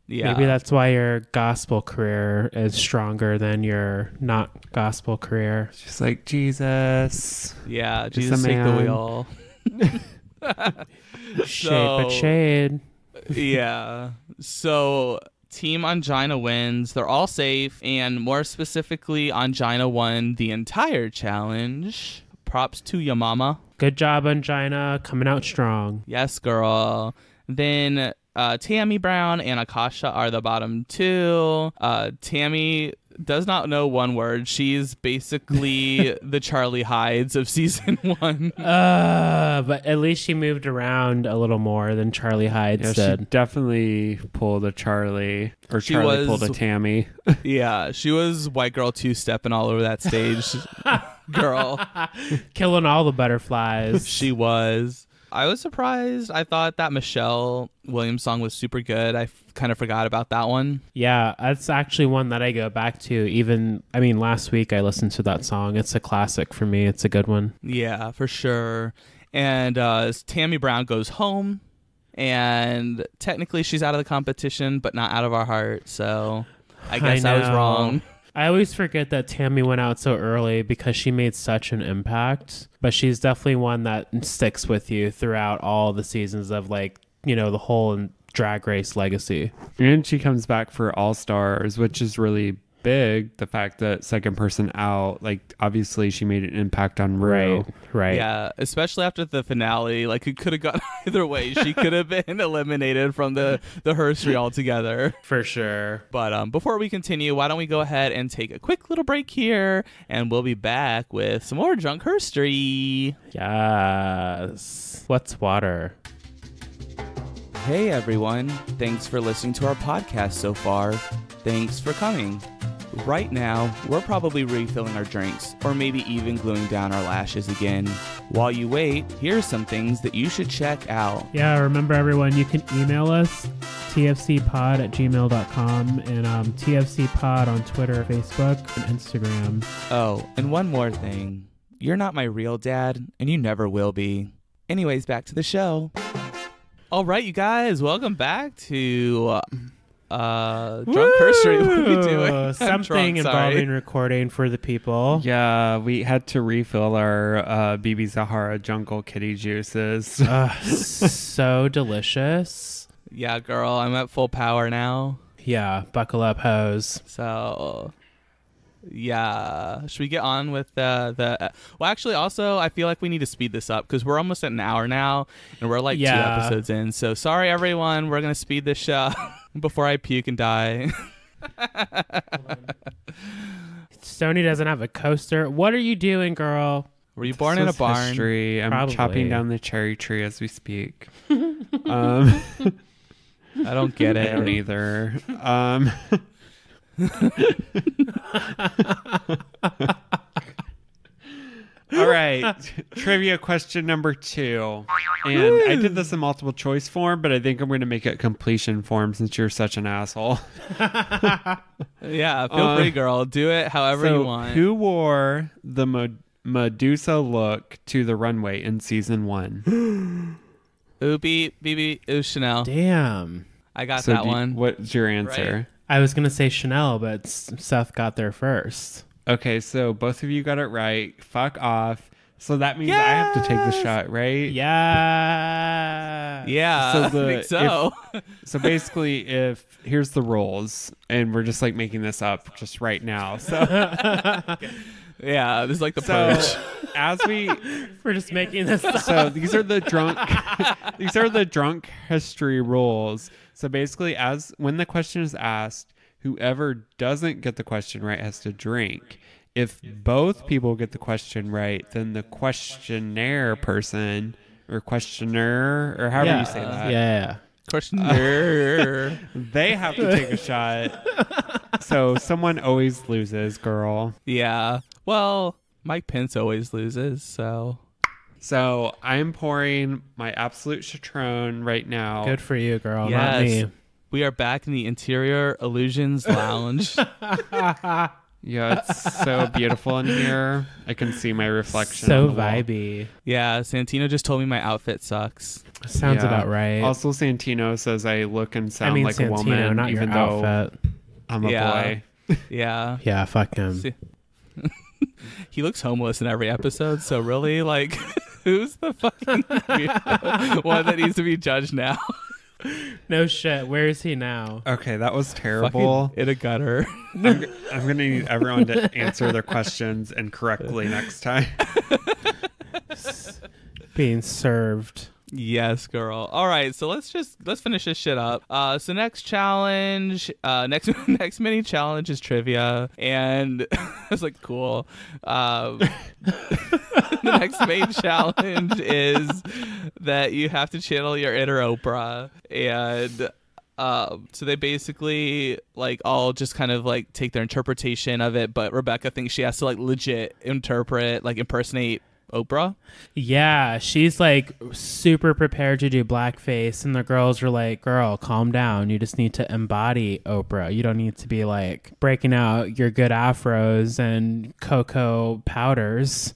Yeah. Maybe that's why your gospel career is stronger than your not gospel career. She's like, Jesus. Yeah, Just Jesus a take the man. wheel. Shade but shade. Yeah. So Team Angina wins. They're all safe, and more specifically, Angina won the entire challenge. Props to ya mama. Good job, Angina, coming out strong. Yes, girl. Then Tammy Brown and Akasha are the bottom 2. Tammy does not know one word. She's basically the Charlie Hides of season 1. But at least she moved around a little more than Charlie Hyde Yeah, she said. definitely pulled a Charlie, or She Charlie was- pulled a Tammy. Yeah, she was white girl 2-stepping all over that stage. Girl. Killing all the butterflies. She was. I was surprised. I thought that Michelle Williams song was super good. I kind of forgot about that one. Yeah, that's actually one that I go back to. Last week I listened to that song. It's a classic for me. It's a good one. Yeah, for sure. And Tammy Brown goes home, and technically she's out of the competition, but not out of our heart. So I guess I was know. wrong. I always forget that Tammy went out so early because she made such an impact. But she's definitely one that sticks with you throughout all the seasons of the whole Drag Race legacy. And she comes back for All Stars, which is really big. The fact that second person out, obviously she made an impact on Ru. Right. Yeah, especially after the finale. It could have gone either way. She could have been eliminated from the Herstory altogether. For sure. But before we continue, why don't we go ahead and take a quick little break here, and we'll be back with some more Drunk Herstory. Yes. What's water? Hey everyone, thanks for listening to our podcast so far. Thanks for coming. Right now, we're probably refilling our drinks, or maybe even gluing down our lashes again. While you wait, here's some things that you should check out. Yeah, remember everyone, you can email us, tfcpod@gmail.com, and tfcpod on Twitter, Facebook, and Instagram. Oh, and one more thing. You're not my real dad, and you never will be. Anyways, back to the show. All right, you guys, welcome back to Drunk Herstory. What are we doing? I'm Something drunk, sorry. involving recording for the people. Yeah, we had to refill our Bebe Zahara Jungle Kitty juices. So delicious. Yeah, girl, I'm at full power now. Yeah, buckle up, hoes. So, yeah. Should we get on with well, actually, also, I feel like we need to speed this up because we're almost at an hour now, and we're 2 episodes in. So, sorry, everyone. We're going to speed this show before I puke and die. Stoney doesn't have a coaster. What are you doing, girl? Were you born in a This is barn? history. I'm Probably. chopping down the cherry tree as we speak. I don't get I don't it. either. All right. Trivia question number 2. And I did this in multiple choice form, but I think I'm going to make it completion form since you're such an asshole. Yeah, feel free, girl. Do it however you want. Who wore the Medusa look to the runway in season 1? Ooh, BB, ooh, Chanel. Damn. I got that one. What's your answer? I was going to say Chanel, but Seth got there first. Okay, so both of you got it right. Fuck off. So that means I have to take the shot, right? Yeah. Yeah, So I think so. So basically, here's the rules, and we're just making this up just right now. So Yeah, this is like the So purge. as we We're just making this up. so these are the drunk history rules. So basically, when the question is asked, whoever doesn't get the question right has to drink. If both people get the question right, then the questionnaire person or questioner or however you say that Yeah. Questionnaire. They have to take a shot. So someone always loses, girl. Yeah. Well, Mike Pence always loses, so. So I'm pouring my absolute Citron right now. Good for you, girl. Yes. Not me. We are back in the Interior Illusions Lounge. Yeah, it's so beautiful in here. I can see my reflection. So on the wall. vibey. Yeah, Santino just told me my outfit sucks. Sounds Yeah. about right. Also, Santino says I look and sound like Santino, a woman, not even your though outfit. I'm a boy. Yeah. Yeah, fuck him. See- He looks homeless in every episode, so really, like, who's the fucking weirdo one that needs to be judged now? No shit. Where is he now? Okay, that was terrible. Fucking in a gutter. I'm going to need everyone to answer their questions and correctly next time. Being served. Yes, girl. All right, so let's finish this shit up. So next challenge, next mini challenge is trivia, and I was like, cool. The next main challenge is that you have to channel your inner Oprah, and so they basically like all just kind of like take their interpretation of it, but Rebecca thinks she has to like legit impersonate Oprah. Yeah, she's like super prepared to do blackface, and the girls are like, girl, calm down. You just need to embody Oprah. You don't need to be like breaking out your good afros and cocoa powders.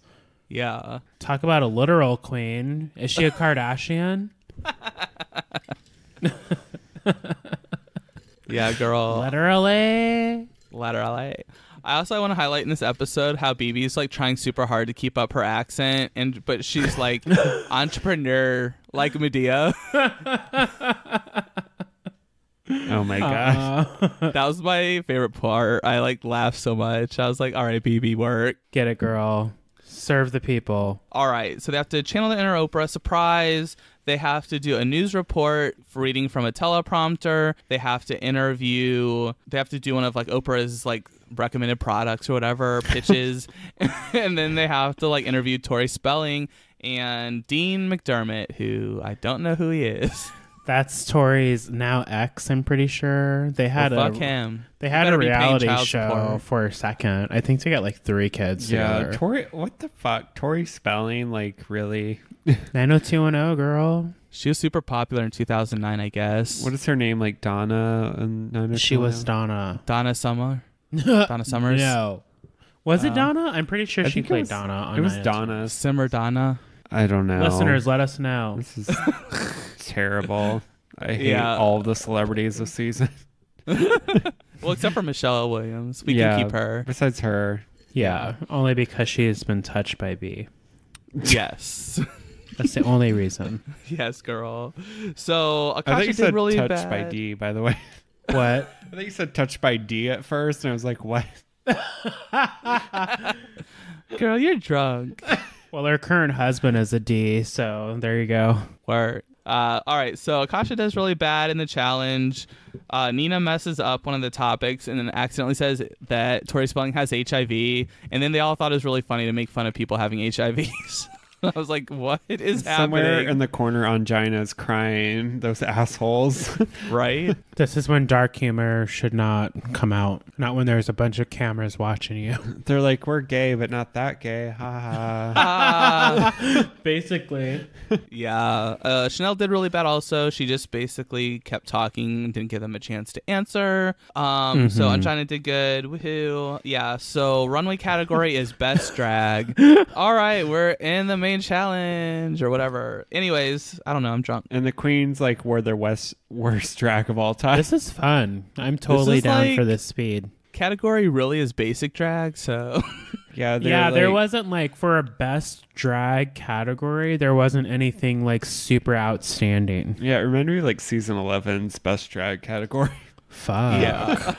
Yeah. Talk about a literal queen. Is she a Kardashian? Yeah, girl. Literally. Laterally. I also want to highlight in this episode how Bebe's like trying super hard to keep up her accent, but she's like entrepreneur like Medea. Oh my gosh. That was my favorite part. I like laughed so much. I was like, all right, Bebe, work. Get it, girl. Serve the people. All right, so they have to channel the inner Oprah. Surprise. They have to do a news report for reading from a teleprompter. They have to interview. They have to do one of like Oprah's like recommended products or whatever, pitches. And then they have to like interview Tori Spelling and Dean McDermott, who I don't know who he is. That's Tori's now ex, I'm pretty sure. They had Well, fuck him. They He had a better be paying reality child show support. for a second. I think they got like 3 kids Yeah, together. Tori, what the fuck? Tori Spelling, like, really? 90210, girl. She was super popular in 2009, I guess. What is her name? Like Donna? And She was Donna. Donna Summer? Donna Summers? No. Was it Donna? I'm pretty sure I she think it played was- Donna on It was 90210. Donna. Simmer Donna? I don't know. Listeners, let us know. This is terrible. I hate Yeah. all the celebrities this season. Well, except for Michelle Williams. We can keep her. Besides her. Yeah, only because she has been touched by B. Yes. That's the only reason. Yes, girl. So I Akasha think you did said really touched bad. by D, by the way. What? I think you said touched by D at first, and I was like, what? Girl, you're drunk. Well, her current husband is a D, so there you go. Word. All right, so Akasha does really bad in the challenge. Nina messes up one of the topics and then accidentally says that Tori Spelling has HIV, and then they all thought it was really funny to make fun of people having HIVs. I was like, what is Somewhere happening? in the corner, Angina's crying. Those assholes. Right? This is when dark humor should not come out. Not when there's a bunch of cameras watching you. They're like, we're gay, but not that gay. Ha ha. Basically. Yeah. Chanel did really bad also. She just basically kept talking and didn't give them a chance to answer. So Angina did good. Woohoo. Yeah. So runway category is best drag. All right. We're in the main challenge or whatever. Anyways, I don't know. I'm drunk. And the queens like wore their worst drag of all time. This is fun. I'm totally is down like- for this speed. Category really is basic drag. So Yeah, they're Yeah, there like- wasn't like for a best drag category, there wasn't anything like super outstanding. Yeah, it reminded me of, like season 11's best drag category. Fuck. yeah.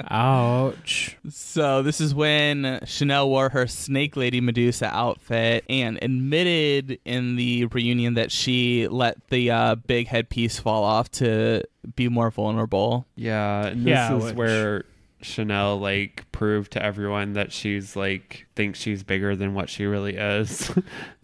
Ouch. So this is when Chanel wore her Snake Lady Medusa outfit and admitted in the reunion that she let the big headpiece fall off to be more vulnerable. Yeah, and this Yeah, is which- where Chanel like prove to everyone that she's like thinks she's bigger than what she really is.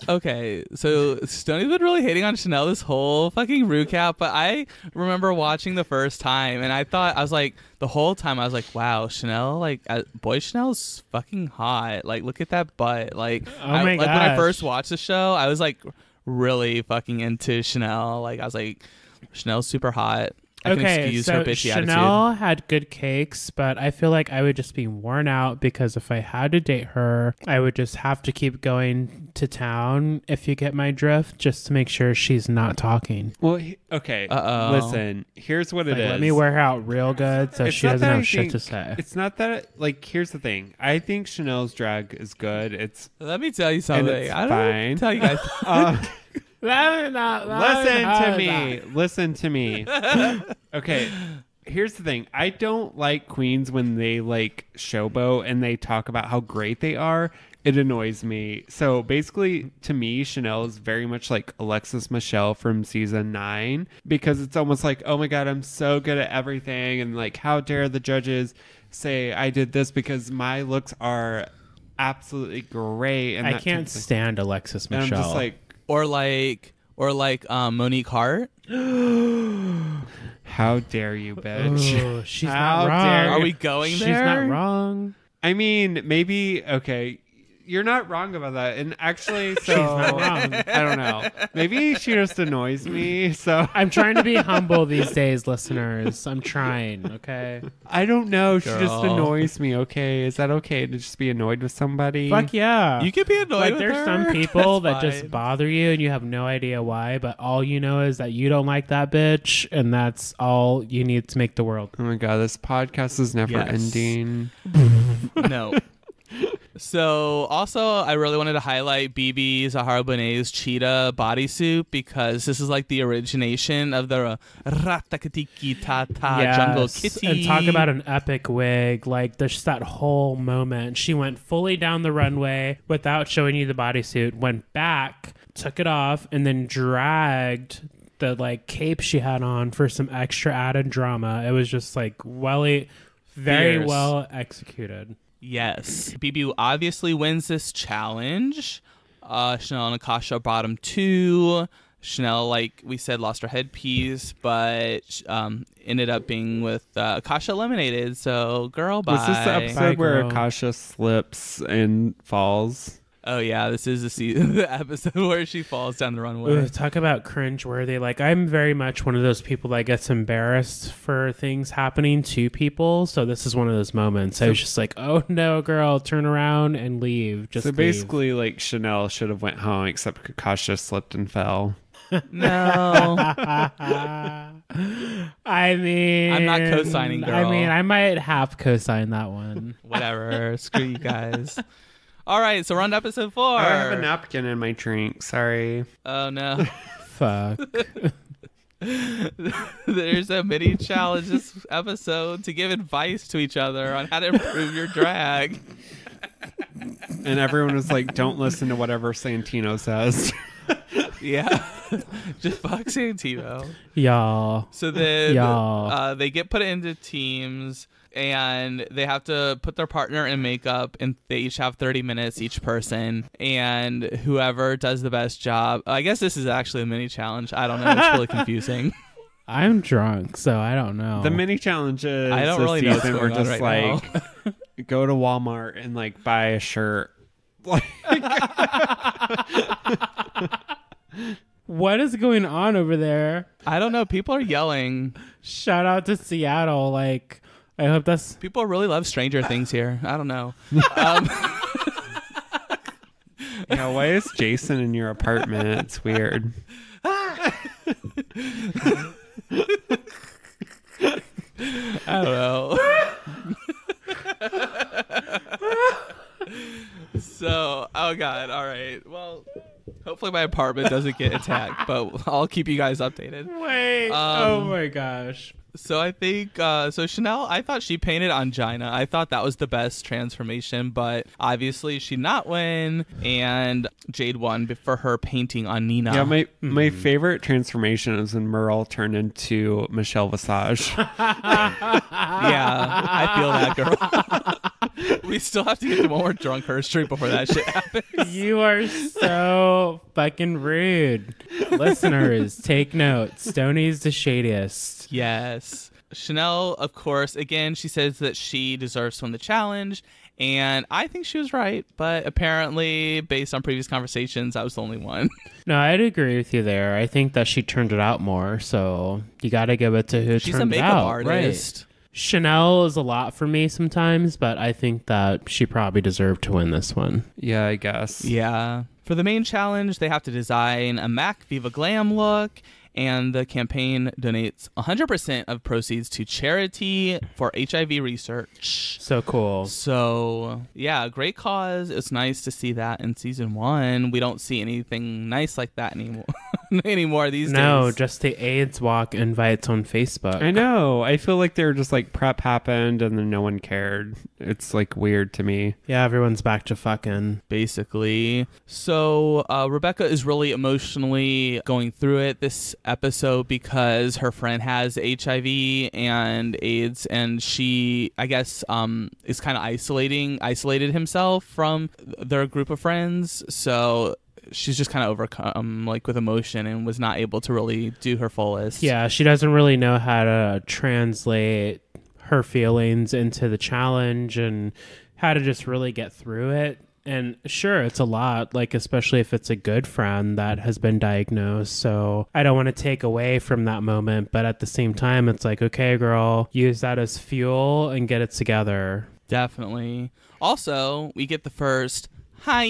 Okay, so Stoney's been really hating on Chanel this whole fucking Rucap, but I remember watching the first time and I was like, the whole time I was like, wow, Chanel, like boy Chanel's fucking hot. Like look at that butt. Like, Oh my like when I gosh. first watched the show, I was like really fucking into Chanel. Like I was like, Chanel's super hot. I can Okay, excuse so her bitchy Chanel attitude. had good cakes, but I feel like I would just be worn out because if I had to date her, I would just have to keep going to town, if you get my drift, just to make sure she's not talking. Well, okay. Uh-oh. Listen, here's what it Like, is. let me wear her out real good so It's she not doesn't that I have shit think- to say. It's not that, like, here's the thing. I think Chanel's drag is good. It's Let me tell you something. it's I don't fine. tell you guys. Listen to me. Okay, here's the thing. I don't like queens when they like showboat and they talk about how great they are. It annoys me. So basically, to me, Chanel is very much like Alexis Michelle from season 9 because it's almost like, oh my God, I'm so good at everything. And like, how dare the judges say I did this because my looks are absolutely great. And I that can't type of- stand Alexis And Michelle. I'm just like, or like Monique Hart. how dare you, bitch? oh, she's How not wrong. dare- Are we going She's there? not wrong. I mean, maybe, okay, you're not wrong about that. And actually, so, not wrong. I don't know. Maybe she just annoys me. So, I'm trying to be humble these days, listeners. I'm trying, okay? I don't know. She just Girl. annoys me, okay? Is that okay to just be annoyed with somebody? Fuck yeah. You can be annoyed Like with there's her. some people That's that just fine. bother you and you have no idea why, but all you know is that you don't like that bitch and that's all you need to make the world. Oh my God, this podcast is never Yes. ending. No. So also, I really wanted to highlight Bebe Zahara Benet's cheetah bodysuit because this is like the origination of the ratakatiki tata jungle kitty. And talk about an epic wig. Like there's that whole moment. She went fully down the runway without showing you the bodysuit, went back, took it off, and then dragged the like cape she had on for some extra added drama. It was just like very Fierce. well executed. Yes. Bebe obviously wins this challenge. Chanel and Akasha bottom 2. Chanel, like we said, lost her headpiece, but ended up being with Akasha eliminated. So, girl, bye. Was this the episode Bye, where girl. Akasha slips and falls? Oh, yeah. This is the episode where she falls down the runway. Ooh, talk about cringeworthy. Like, I'm very much one of those people that gets embarrassed for things happening to people. So this is one of those moments. I was just like, oh no, girl, turn around and leave. Just So leave. basically, like, Chanel should have went home, except Akasha slipped and fell. No. I mean, I'm not co-signing, girl. I mean, I might have co-signed that one. Whatever. Screw you guys. All right. So we're on to episode 4. I have a napkin in my drink. Sorry. Oh, no. Fuck. There's a mini challenge this episode to give advice to each other on how to improve your drag. And everyone was like, don't listen to whatever Santino says. Yeah. Just fuck Santino. Y'all. So then Y'all. they get put into teams and they have to put their partner in makeup and they each have 30 minutes each person. And whoever does the best job, I guess this is actually a mini challenge. I don't know. It's really confusing. I'm drunk, so I don't know. The mini challenges I don't this really know what's season were going on just right like, go to Walmart and like buy a shirt. Like, What is going on over there? I don't know. People are yelling. Shout out to Seattle. Like, I hope that's... People really love Stranger Things here. I don't know. yeah, why is Jason in your apartment? It's weird. I don't know. So, oh God. All right. Well, hopefully my apartment doesn't get attacked, but I'll keep you guys updated. Wait. Oh my gosh. So I think, so Chanel, I thought she painted Angina. I thought that was the best transformation, but obviously she did not win, and Jade won for her painting on Nina. Yeah, my favorite transformation is when Merle turned into Michelle Visage. Yeah, I feel that, girl. We still have to get to one more drunk Herstory before that shit happens. You are so fucking rude. Listeners, take note. Stoney's the shadiest. Yes. Chanel, of course, again, she says that she deserves to win the challenge, and I think she was right, but apparently, based on previous conversations, I was the only one. No, I'd agree with you there. I think that she turned it out more, so you got to give it to who She's turned a it makeup out. artist. Right. Chanel is a lot for me sometimes, but I think that she probably deserved to win this one. Yeah, I guess. Yeah. For the main challenge, they have to design a MAC Viva Glam look, and the campaign donates 100% of proceeds to charity for HIV research. So cool. So, yeah, great cause. It's nice to see that in season 1. We don't see anything nice like that anymore these days. No, just the AIDS walk invites on Facebook. I know. I feel like they're just like prep happened and then no one cared. It's like weird to me. Yeah, everyone's back to fucking. Basically. So Rebecca is really emotionally going through it this episode because her friend has HIV and AIDS, and she, I guess, is kind of isolated himself from their group of friends. So she's just kind of overcome like with emotion and was not able to really do her fullest. Yeah, she doesn't really know how to translate her feelings into the challenge and how to just really get through it. And sure, it's a lot, like especially if it's a good friend that has been diagnosed. So I don't want to take away from that moment, but at the same time, it's like, okay, girl, use that as fuel and get it together. Definitely. Also, we get the first hi.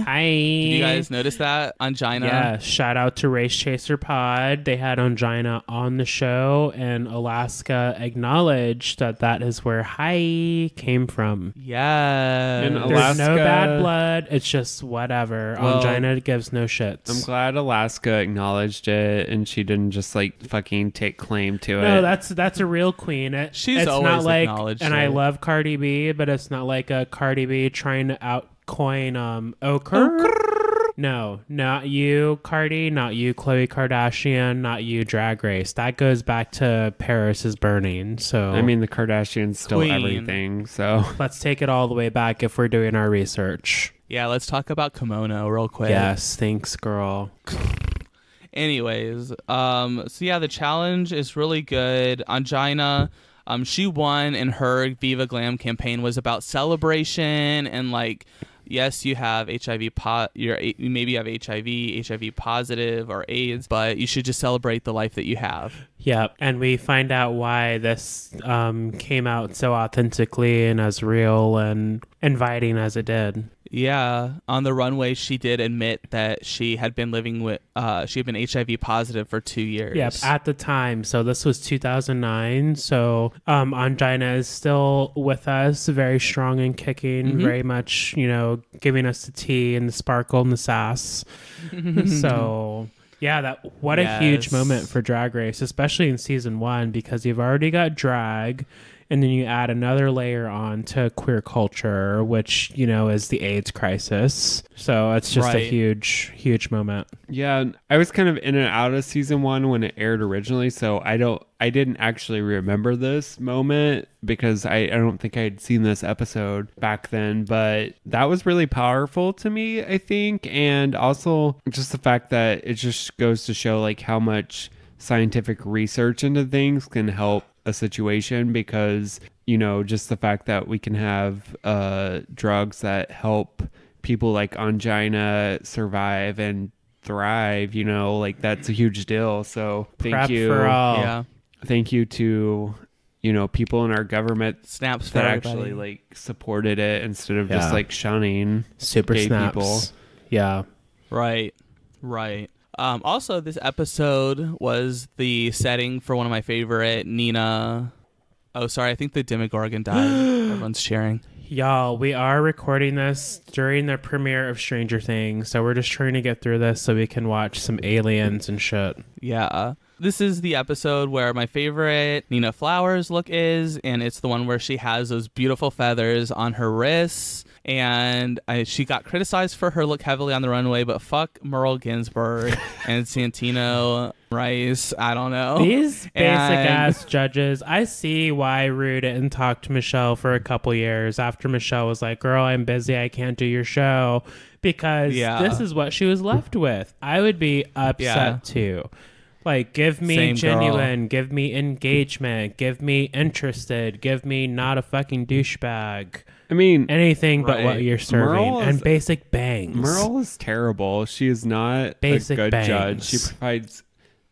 Hi. Did you guys notice that? Angina. Yeah, shout out to Race Chaser Pod. They had Angina on the show, and Alaska acknowledged that is where hi came from. Yeah. And There's no bad blood. It's just whatever. Well, Angina gives no shits. I'm glad Alaska acknowledged it and she didn't just like fucking take claim to it. No, that's a real queen. She's it's always not like, acknowledged and it. I love Cardi B, but it's not like a Cardi B trying to outcoin Ochre. No, not you, Cardi, not you, Khloe Kardashian, not you, Drag Race. That goes back to Paris is Burning. So I mean, the Kardashians still Queen. everything, so let's take it all the way back if we're doing our research. Yeah, let's talk about kimono real quick. Yes, thanks, girl. Anyways, so yeah, the challenge is really good. Angina, she won, and her Viva Glam campaign was about celebration and like, yes, you have HIV, you maybe have HIV positive or AIDS, but you should just celebrate the life that you have. Yep, and we find out why this came out so authentically and as real and inviting as it did. Yeah, on the runway, she did admit that she had been living with, she had been HIV positive for 2 years. Yep, at the time. So this was 2009. So Angina is still with us, very strong and kicking, very much, giving us the tea and the sparkle and the sass. So yeah, what a huge moment for Drag Race, especially in season 1, because you've already got drag. And then you add another layer on to queer culture, which, is the AIDS crisis. So it's just a huge, huge moment. yeah, I was kind of in and out of season 1 when it aired originally, so I didn't actually remember this moment because I don't think I had seen this episode back then, but that was really powerful to me, I think. And also just the fact that it just goes to show like how much scientific research into things can help a situation, because just the fact that we can have drugs that help people like Angina survive and thrive, like that's a huge deal. So thank you for all. Yeah. Thank you to people in our government Snaps for that everybody. actually like supported it instead of just like shunning Super gay snaps. people. Yeah. Right. Also, this episode was the setting for one of my favorite Nina. Oh, sorry. I think the Demogorgon died. Everyone's cheering. Y'all, we are recording this during the premiere of Stranger Things, so we're just trying to get through this so we can watch some aliens and shit. Yeah. This is the episode where my favorite Nina Flowers look is, and it's the one where she has those beautiful feathers on her wrists. And she got criticized for her look heavily on the runway, but fuck Merle Ginsburg and Santino Rice. I don't know. These basic ass judges, I see why Rue didn't talk to Michelle for a couple years after Michelle was like, girl, I'm busy. I can't do your show. Because this is what she was left with. I would be upset too. Like, give me Same genuine, girl. give me engagement, give me interested, give me not a fucking douchebag. I mean, anything but what you're serving. And basic bangs. Merle is terrible. She is not basic a good bangs. judge. She provides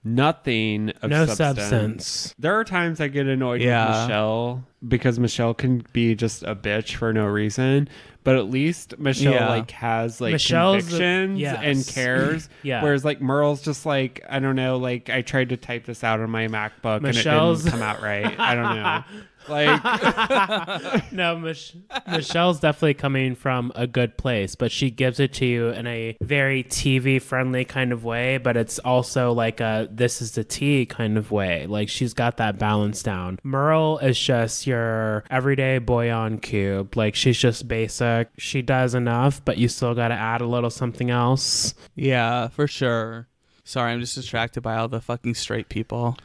nothing of substance. There are times I get annoyed with Michelle because Michelle can be just a bitch for no reason. But at least Michelle like has like convictions and cares. Whereas like Merle's just like, I don't know, like I tried to type this out on my MacBook and it didn't come out right. I don't know. Like no, Michelle's definitely coming from a good place, but she gives it to you in a very TV friendly kind of way, but it's also like a this is the tea kind of way. Like she's got that balance down. Merle is just your everyday boy on cube. Like she's just basic. She does enough, but you still got to add a little something else. Yeah, for sure. Sorry, I'm just distracted by all the fucking straight people.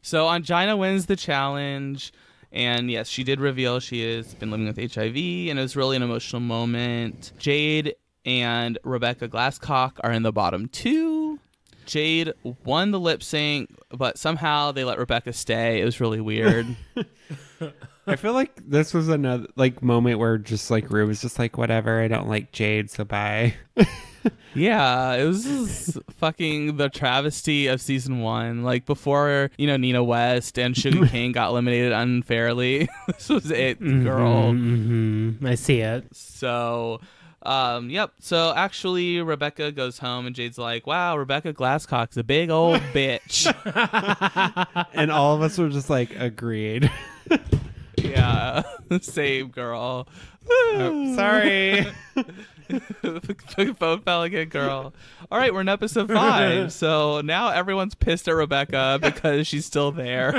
So Angina wins the challenge, and yes, she did reveal she has been living with HIV, and it was really an emotional moment. Jade and Rebecca Glasscock are in the bottom two. Jade won the lip sync, but somehow they let Rebecca stay. It was really weird. I feel like this was another like moment where just like Rue was just like, whatever, I don't like Jade, so bye. Yeah, it was just fucking the travesty of season 1. Like before, Nina West and Sugar King got eliminated unfairly. This was it, girl. I see it. So, yep. So actually, Rebecca goes home and Jade's like, "Wow, Rebecca Glasscock's a big old bitch." And all of us were just like, agreed. Yeah, same girl. Oh, sorry. Both Pelican girl. All right, we're in episode 5. So now everyone's pissed at Rebecca because she's still there.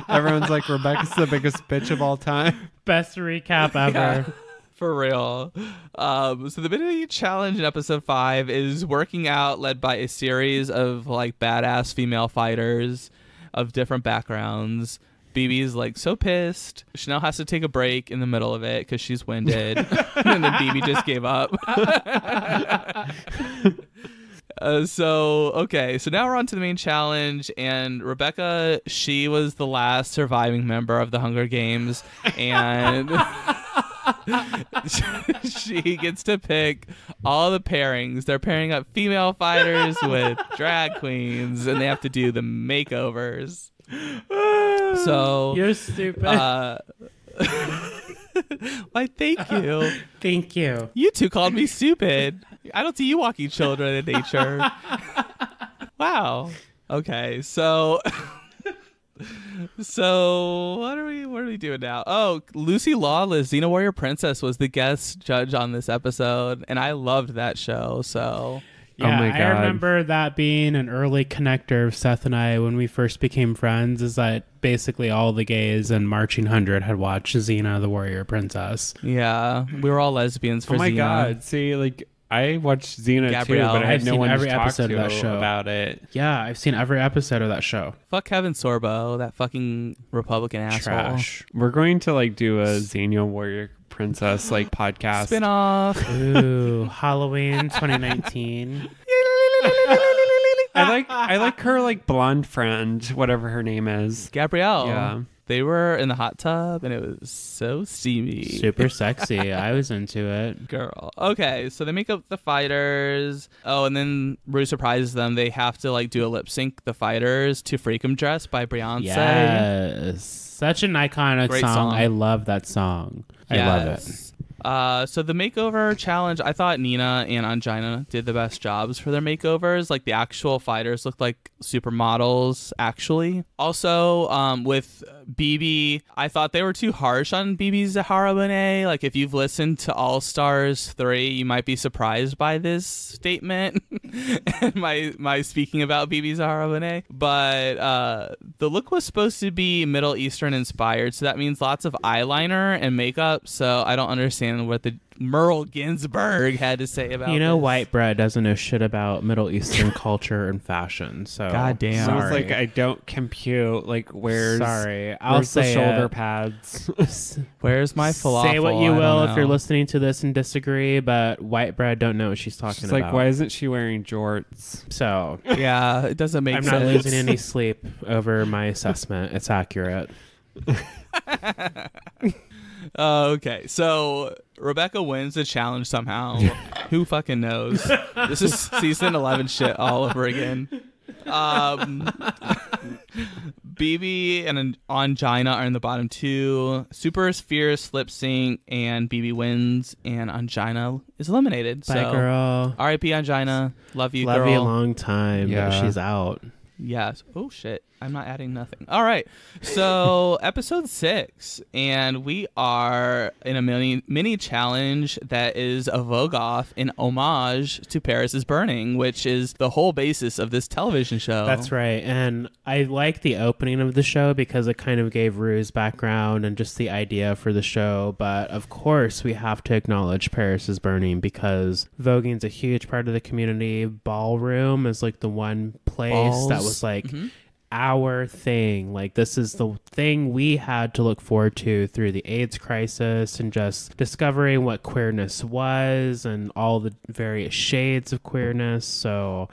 Everyone's like, Rebecca's the biggest bitch of all time. Best recap ever. Yeah, for real. So the Bebe challenge in episode 5 is working out, led by a series of like badass female fighters of different backgrounds. Bebe's like so pissed. Chanel has to take a break in the middle of it because she's winded. And then Bebe just gave up. So now we're on to the main challenge. And Rebecca, she was the last surviving member of the Hunger Games. And she gets to pick all the pairings. They're pairing up female fighters with drag queens. And they have to do the makeovers. So you're stupid. Why, thank you. Thank you. You two called me stupid. I don't see you walking children in nature. Wow. Okay, so what are we doing now? Oh, Lucy Lawless, Xena Warrior Princess, was the guest judge on this episode, and I loved that show. So yeah, oh my God. I remember that being an early connector of Seth and I when we first became friends, is that basically all the gays in Marching 100 had watched Xena the Warrior Princess. Yeah, we were all lesbians for Xena. Oh my God. See, like, I watched Xena Gabrielle. too, but I had I've no seen one every to talk episode to of that show about it. Yeah, I've seen every episode of that show. Fuck Kevin Sorbo, that fucking Republican asshole. Trash. We're going to like do a Xena Warrior Princess like podcast Spin-off. Ooh, Halloween 2019. I like her like blonde friend, whatever her name is. Gabrielle. Yeah. They were in the hot tub and it was so steamy. Super sexy. I was into it. Girl. Okay, so they make up the fighters. Oh, and then Rue surprises them. They have to like do a lip sync, the fighters, to Freak 'Em Dress by Beyonce. Yes. Such an iconic Great song. song. I love that song. I love it. So the makeover challenge, I thought Nina and Angina did the best jobs for their makeovers. Like the actual fighters looked like supermodels, actually. Also, with Bebe, I thought they were too harsh on Bebe Zahara Benet. Like if you've listened to All Stars 3, you might be surprised by this statement and my speaking about Bebe Zahara Benet. But the look was supposed to be Middle Eastern inspired, so that means lots of eyeliner and makeup. So I don't understand what the Merle Ginsburg had to say about this. White bread doesn't know shit about Middle Eastern culture and fashion. So God damn. So it's like I don't compute. Like where's I'll say the shoulder pads? Where's my falafel? Say what you I will don't if you're know. listening to this and disagree, but white bread don't know what she's talking She's about. like, why isn't she wearing jorts? So Yeah, it doesn't make I'm sense. not losing any sleep over my assessment. It's accurate. Okay, so Rebecca wins the challenge somehow. Who fucking knows? This is season 11 shit all over again. Bebe and Angina are in the bottom two. Super fierce lip sync, and Bebe wins, and Angina is eliminated. Bye, So, girl. R.I.P. Angina. Love you, Love girl. you a long time, but Yeah. she's out. Yes. Oh, shit. I'm not adding nothing. All right. So, episode 6, and we are in a mini challenge that is a Vogue off in homage to Paris is Burning, which is the whole basis of this television show. That's right. And I like the opening of the show because it kind of gave Rue's background and just the idea for the show. But of course, we have to acknowledge Paris is Burning because voguing's a huge part of the community. Ballroom is like the one place that was like our thing. Like this is the thing we had to look forward to through the AIDS crisis and just discovering what queerness was and all the various shades of queerness. So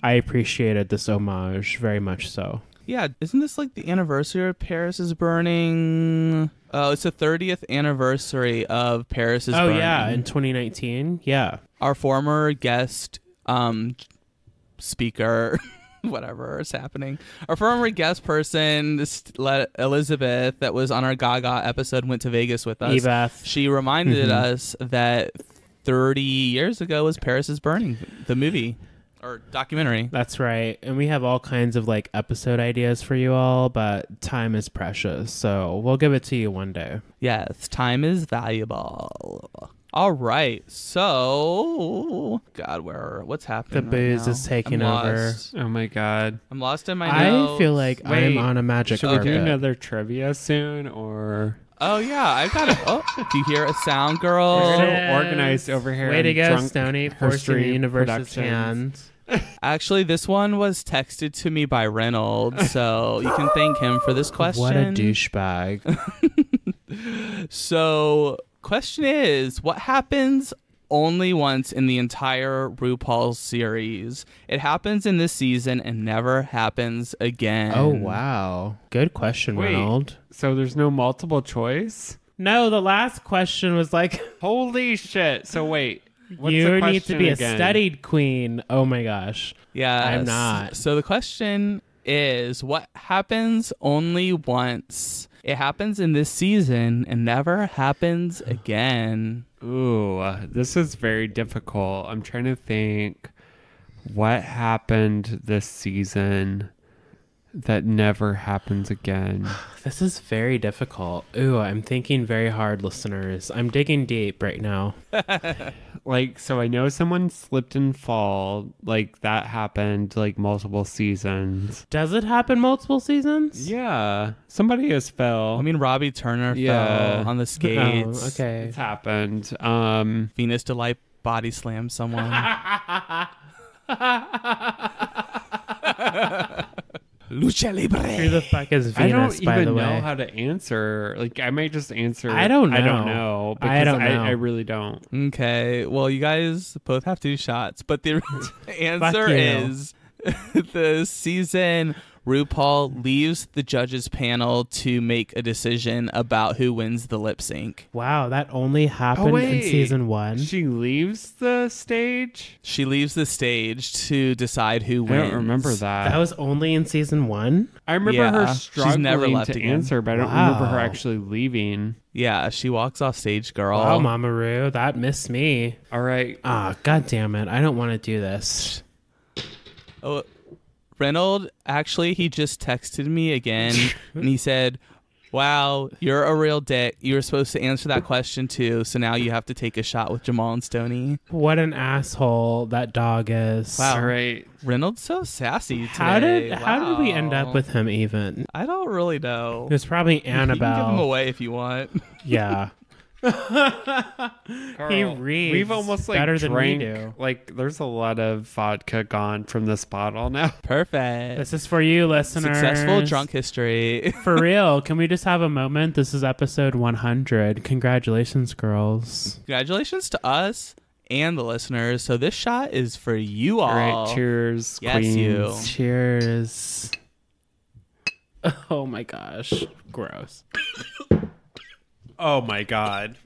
I appreciated this homage very much so. Yeah, isn't this like the anniversary of Paris is Burning? Oh, it's the 30th anniversary of Paris is Burning. Oh yeah, in 2019. Yeah. Our former guest speaker whatever is happening. Our former guest person, Elizabeth, that was on our Gaga episode, went to Vegas with us. Ebeth. She reminded us that 30 years ago was Paris is Burning, the movie or documentary. That's right. And we have all kinds of like episode ideas for you all, but time is precious. So we'll give it to you one day. Yes, time is valuable. All right, so God, what's happening? The booze right is taking over. Oh my god. I'm lost in my notes. I feel like I'm on a magic Should we carpet. do another trivia soon, or Oh yeah, I've got it. Oh, do you hear a sound, girl? so There it is. organized over here? Way to in go, drunk Stoney. Forcing the Herstory universe's Productions. hand. Actually, this one was texted to me by Reynolds, so you can thank him for this question. What a douchebag. So, question is, what happens only once in the entire RuPaul series? It happens in this season and never happens again. Oh, wow. Good question, Wait. Ronald. So there's no multiple choice? No, the last question was like, Holy shit. So wait. What's the you need to question be again? a studied queen. Oh my gosh. Yeah, I'm not. So the question is, what happens only once? It happens in this season and never happens again. Ooh, this is very difficult. I'm trying to think what happened this season that never happens again. This is very difficult. Ooh, I'm thinking very hard, listeners. I'm digging deep right now. Like, so I know someone slipped and fall. Like, that happened, like, multiple seasons. Does it happen multiple seasons? Yeah. Somebody has fell. I mean, Robbie Turner Yeah. fell on the skates. Oh, okay. It's happened. Venus Delight body slammed someone. Lucha Libre. Who the fuck is I Venus, don't by the even way? know how to answer. Like, I might just answer. I don't I don't know. know. I don't know. I really don't. Okay, well, you guys both have 2 shots, but the answer you. is the season RuPaul leaves the judges panel to make a decision about who wins the lip sync. Wow, that only happened in season 1. She leaves the stage? She leaves the stage to decide who wins. I don't remember that. That was only in season 1? I remember her struggling she's never left to again. answer, but I don't remember her actually leaving. Yeah, she walks off stage, girl. Oh, Mama Ru, that missed me. All right. God damn it. I don't want to do this. Oh, Reynold, actually, he just texted me again, and he said, wow, you're a real dick. You were supposed to answer that question, too, so now you have to take a shot with Jamal and Stoney. What an asshole that dog is. Wow. All right. Reynolds so sassy today. How did we end up with him even? I don't really know. It was probably Annabelle. You can give him away if you want. Yeah. Carl, He reads we've almost better than we drank, do. there's a lot of vodka gone from this bottle now. Perfect. This is for you, listeners. Successful drunk history. For real. Can we just have a moment? This is episode 100. Congratulations, girls. Congratulations to us and the listeners. So this shot is for you all. All right, cheers, Yes, queens. you. Cheers. Oh my gosh. Gross. Oh my god.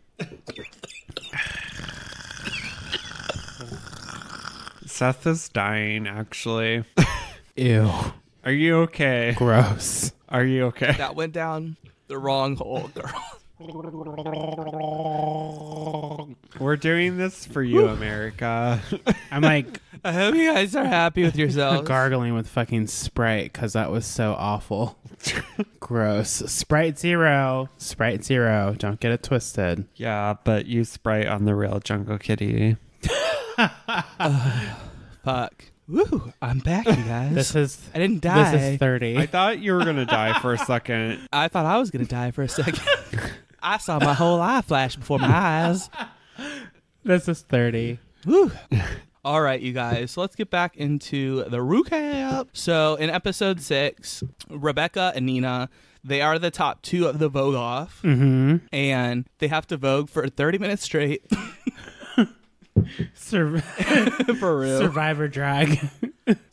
Seth is dying, actually. Ew. Are you okay? Gross. Are you okay? That went down the wrong hole, girl. We're doing this for you, America. I'm like I hope you guys are happy with yourselves. gargling with fucking Sprite because that was so awful. Gross. Sprite Zero. Sprite Zero. Don't get it twisted. Yeah, but use Sprite on the real Jungle Kitty. Fuck. Woo, I'm back, you guys. I didn't die. This is 30. I thought you were going to die for a second. I thought I was going to die for a second. I saw my whole life flash before my eyes. This is 30. Woo. All right, you guys. So let's get back into the Rucap. So in episode 6, Rebecca and Nina, they are the top 2 of the Vogue off. Mm-hmm. And they have to Vogue for 30 minutes straight. For real. Survivor drag.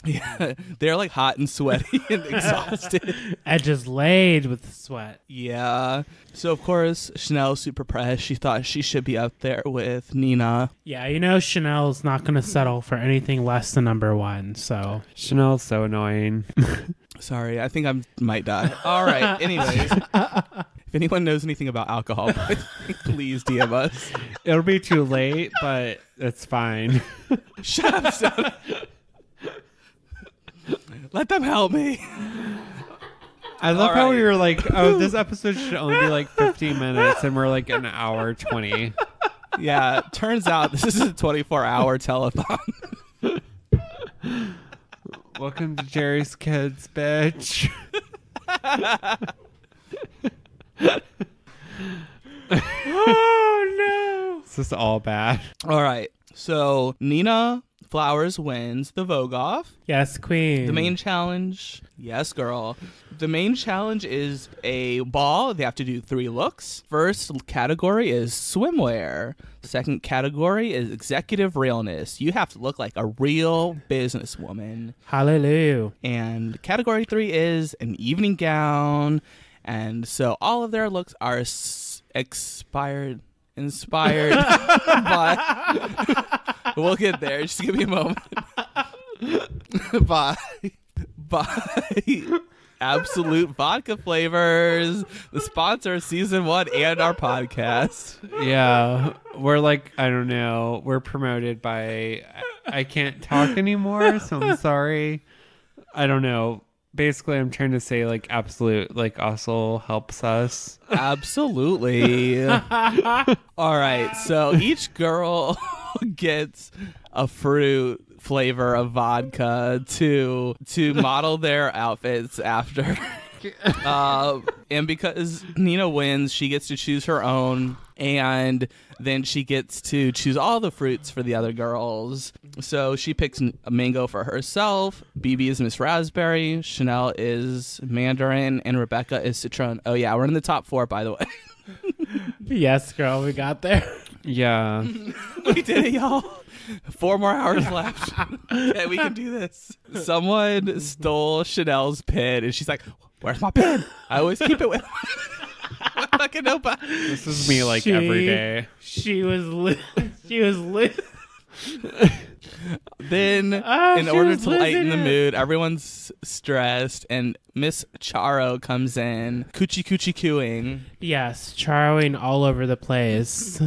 Yeah, they're like hot and sweaty and exhausted. Edges laid with sweat. Yeah. So of course Chanel's super pressed. She thought she should be up there with Nina. Yeah, you know Chanel's not going to settle for anything less than number 1. So Chanel's so annoying. Sorry, I think I might die. All right. Anyways, if anyone knows anything about alcohol, please DM us. It'll be too late, but it's fine. Shut up, son. Let them help me. I love All how right. we were like, oh, this episode should only be like 15 minutes, and we're like an hour 20. Yeah, turns out this is a 24-hour telethon. Welcome to Jerry's Kids, bitch. Oh, no. This is all bad. All right. So Nina Flowers wins the Vogue off. yes, queen. The main challenge, yes, girl. The main challenge is a ball. They have to do 3 looks. First category is swimwear. Second category is executive realness. You have to look like a real businesswoman. Hallelujah. And category 3 is an evening gown. And so all of their looks are inspired by... We'll get there. Just give me a moment. by Absolute Vodka Flavors, the sponsor of season 1 and our podcast. Yeah. We're like, I don't know. We're promoted by... I can't talk anymore, so I'm sorry. I don't know. Basically, I'm trying to say like Absolute like also helps us. Absolutely. All right. So each girl gets a fruit flavor of vodka to model their outfits after. And because Nina wins, she gets to choose her own, and then she gets to choose all the fruits for the other girls. So she picks a mango for herself. Bebe is Miss Raspberry. Chanel is Mandarin, and Rebecca is Citron. Oh yeah, we're in the top 4, by the way. Yes, girl, we got there. Yeah. We did it, y'all. 4 more hours left. Okay, we can do this. Someone stole Chanel's pen, and she's like, "Where's my pen? I always keep it with me." Fucking nobody. This is me like every day. She was lit. She was lit. Then, in order to lighten the mood, everyone's stressed, and Miss Charo comes in, coochie coochie cooing. Yes, charring all over the place.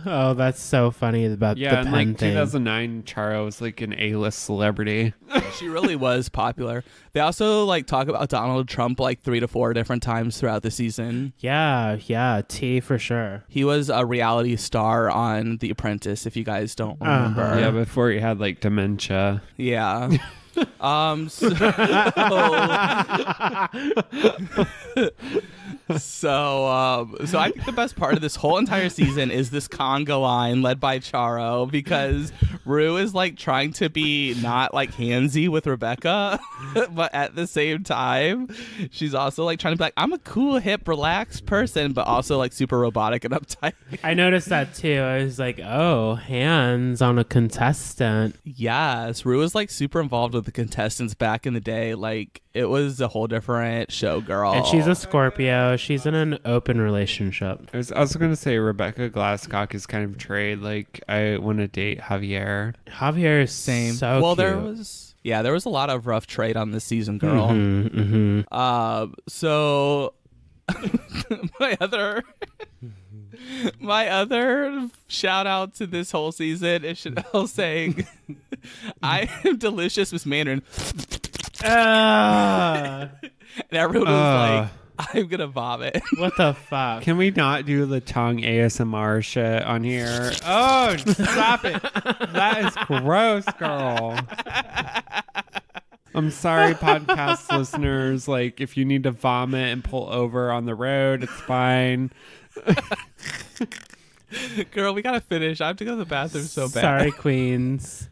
Oh, that's so funny about the pen in like thing. 2009, Charo was like an A-list celebrity. She really was popular. They also like talk about Donald Trump like 3 to 4 different times throughout the season. Yeah, T for sure. He was a reality star on The Apprentice, if you guys don't remember. Yeah, before he had like dementia. Yeah. So I think the best part of this whole entire season is this conga line led by Charo, because Rue is like trying to be not like handsy with Rebecca, but at the same time she's also like trying to be like, I'm a cool, hip, relaxed person, but also like super robotic and uptight. I noticed that too. I was like, oh, hands on a contestant. Yes, Rue was like super involved with the contestants back in the day. Like, it was a whole different show, girl. And she's a Scorpio. She's in an open relationship. I was also going to say Rebecca Glasscock is kind of trade. Like, I want to date Javier. Javier is Same. so well, cute. there was a lot of rough trade on this season, girl. So my other shout out to this whole season is Chanel saying, "I am delicious, Miss Mandarin." And everyone was like, I'm gonna vomit. What the fuck? Can we not do the tongue ASMR shit on here? Oh, stop it. That is gross, girl. I'm sorry, podcast listeners. Like, if you need to vomit and pull over on the road, it's fine. Girl, we gotta finish. I have to go to the bathroom so bad. Sorry, queens.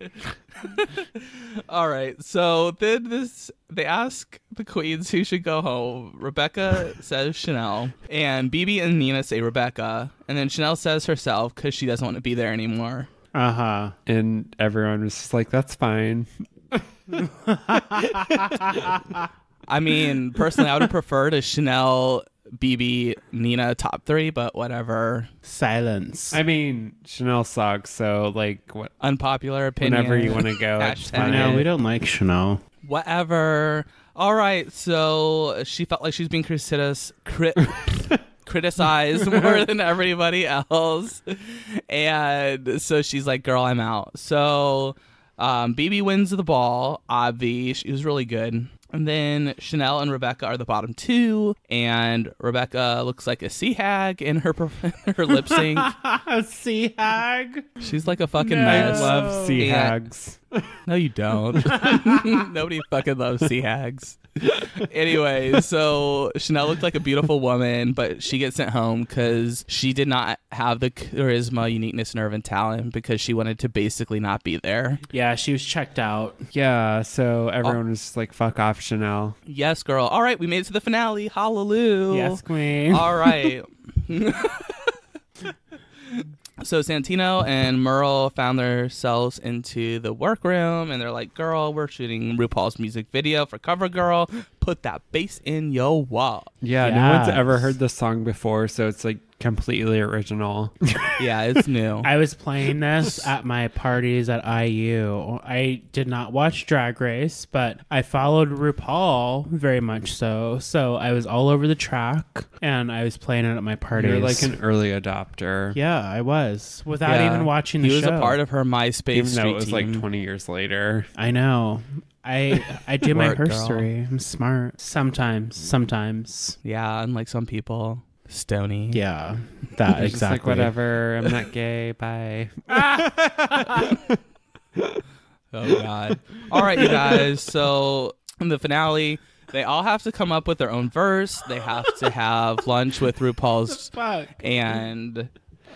All right. So then they ask the queens who should go home. Rebecca says Chanel, and Bebe and Nina say Rebecca, and then Chanel says herself because she doesn't want to be there anymore. And everyone was just like, that's fine. I mean, personally, I would have preferred a Chanel, Bebe, Nina top 3, but whatever. Silence. I mean, Chanel sucks, so like, what? Unpopular opinion. Whenever you want to go, it's Hashtag fine. No, we don't like Chanel. Whatever. All right, so she felt like she was being criticized more than everybody else, and so she's like, girl, I'm out. So Bebe wins the ball. Obvi, she was really good. And then Chanel and Rebecca are the bottom 2, and Rebecca looks like a sea hag in her lip sync. A sea hag? She's like a fucking No. mess. I love sea And- hags. No, you don't. Nobody fucking loves sea hags. Anyway, so Chanel looked like a beautiful woman, but she gets sent home because she did not have the charisma, uniqueness, nerve, and talent, because she wanted to basically not be there. Yeah, she was checked out. Yeah, so everyone was just like, fuck off, Chanel. Yes, girl. All right, we made it to the finale. Hallelujah. Yes, queen. All right. So Santino and Merle found themselves into the workroom, and they're like, girl, we're shooting RuPaul's music video for CoverGirl. Put that bass in your wall. Yeah, no one's Yes. ever heard this song before, so it's like completely original. Yeah, it's new. I was playing this at my parties at IU. I did not watch Drag Race, but I followed RuPaul very much so. So I was all over the track, and I was playing it at my parties. You're like an early adopter. Yeah, I was. Without Yeah. even watching the He show. was a part of her MySpace Even though street it was team. like 20 years later. I know. I do my Work, girl. herstory. I'm smart. Sometimes. Yeah, unlike some people. Stony. Yeah, that It's just exactly. like, whatever, I'm not gay, bye. Oh, God. All right, you guys. So in the finale, they all have to come up with their own verse. They have to have lunch with RuPaul's Fuck. and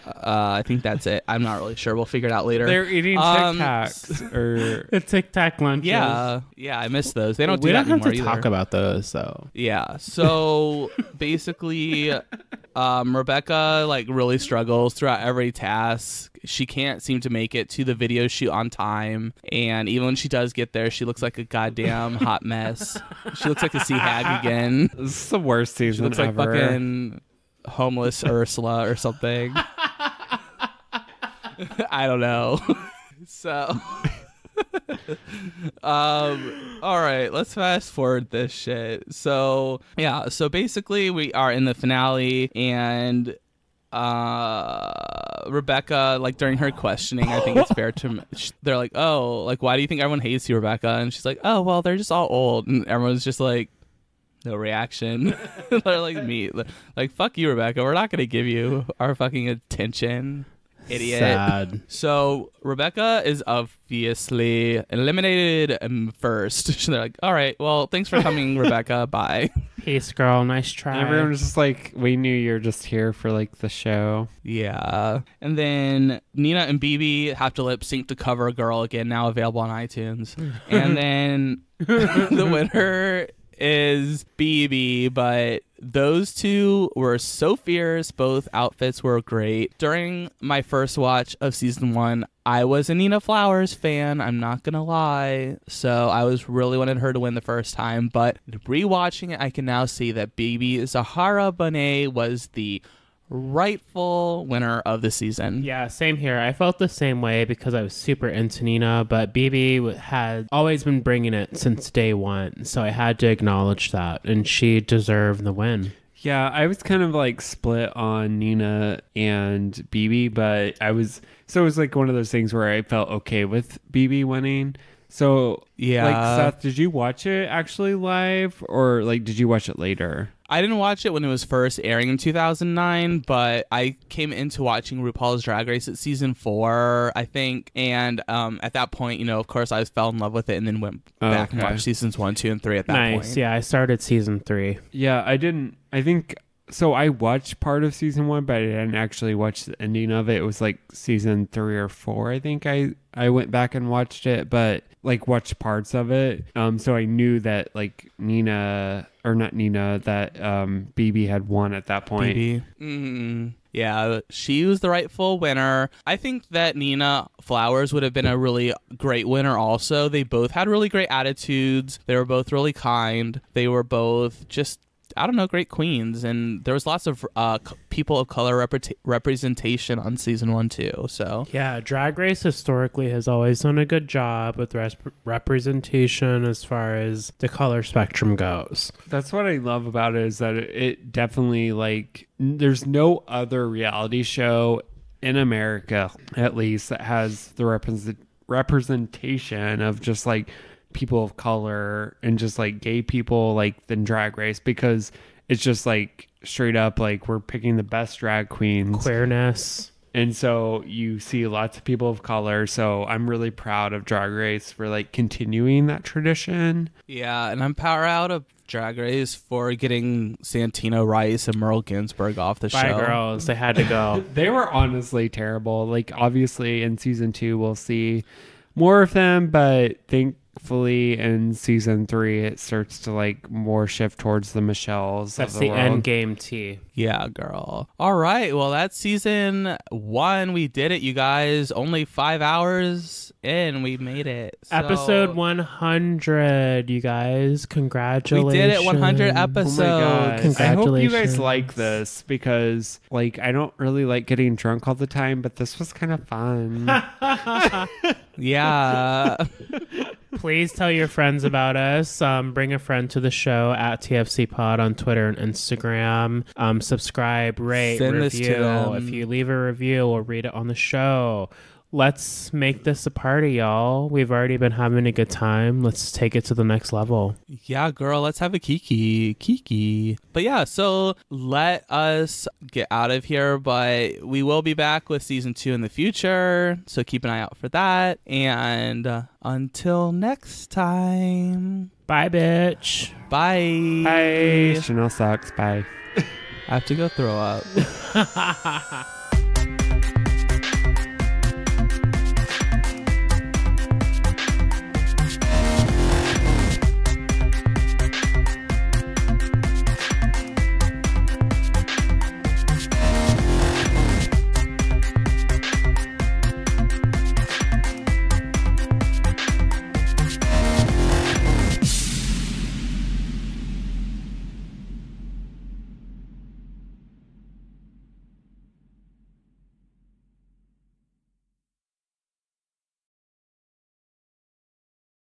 I think that's it. I'm not really sure. We'll figure it out later. They're eating Tic Tacs or The Tic Tac lunches. Yeah, I miss those. They don't do We that don't have anymore to either. talk about those, so. Yeah. So basically, Rebecca like really struggles throughout every task. She can't seem to make it to the video shoot on time, and even when she does get there, she looks like a goddamn hot mess. She looks like a sea hag again. This is the worst She season looks like ever. fucking homeless Ursula or something. I don't know. So all right, let's fast forward this shit. So yeah, so basically we are in the finale, and Rebecca, like during her questioning, I think it's fair to they're like, oh, like why do you think everyone hates you, Rebecca? And she's like, oh well, they're just all old. And everyone's just like, no reaction. They're like, me, like fuck you, Rebecca, we're not gonna give you our fucking attention, idiot. Sad. So Rebecca is obviously eliminated first. They're like, all right, well, thanks for coming, Rebecca. Bye. Peace, girl. Nice try. Everyone was just like, we knew you're just here for like the show. Yeah. And then Nina and Bebe have to lip sync to Cover Girl again, now available on iTunes. And then the winner is Bebe, but those two were so fierce. Both outfits were great. During my first watch of season 1, I was a Nina Flowers fan, I'm not gonna lie, so I was really wanted her to win the first time, but rewatching it, I can now see that Bebe Zahara Bonet was the rightful winner of the season. Yeah, same here. I felt the same way because I was super into Nina, but Bebe had always been bringing it since day one, so I had to acknowledge that, and she deserved the win. Yeah, I was kind of like split on Nina and Bebe, but it was like one of those things where I felt okay with Bebe winning. So Yeah. like Seth, did you watch it actually live, or like did you watch it later? I didn't watch it when it was first airing in 2009, but I came into watching RuPaul's Drag Race at season 4, I think. And at that point, you know, of course, I fell in love with it and then went back and watched seasons 1, 2, and 3 at that point. Nice. Yeah, I started season 3. Yeah, I think so. I watched part of season 1, but I didn't actually watch the ending of it. It was like season 3 or 4. I think I went back and watched it, but like watched parts of it. So I knew that like Bebe had won at that point. Bebe. Yeah, she was the rightful winner. I think that Nina Flowers would have been a really great winner also. They both had really great attitudes. They were both really kind. They were both just, I don't know, great queens. And there was lots of people of color representation on season 1 too. So Yeah, Drag Race historically has always done a good job with representation as far as the color spectrum goes. That's what I love about it, is that it definitely, like, there's no other reality show in America, at least, that has the representation of just like people of color and just like gay people like than Drag Race, because it's just like straight up like we're picking the best drag queens, Queerness. and so you see lots of people of color. So I'm really proud of Drag Race for like continuing that tradition. yeah, and I'm proud of Drag Race for getting Santino Rice and Merle Ginsburg off the Bye, show. girls. They had to go. They were honestly terrible. Like, obviously in season 2 we'll see more of them, but thankfully in season 3 it starts to like more shift towards the Michelles. That's of the world. end game tea. Yeah, girl. All right. Well, that's season 1. We did it, you guys. Only 5 hours in. We made it. So, Episode 100, you guys. Congratulations. We did it. 100 Oh episodes. my God. Congratulations. I hope you guys like this, because like I don't really like getting drunk all the time, but this was kind of fun. Yeah. Please tell your friends about us. Bring a friend to the show at TFC Pod on Twitter and Instagram. Subscribe, rate, Send this to review. them. If you leave a review, we'll read it on the show. Let's make this a party, y'all. We've already been having a good time. Let's take it to the next level. Yeah, girl. Let's have a kiki. But yeah, so let us get out of here. But we will be back with season 2 in the future. So keep an eye out for that. And until next time. Bye, bitch. Bye. Bye. Chanel sucks. Bye. I have to go throw up.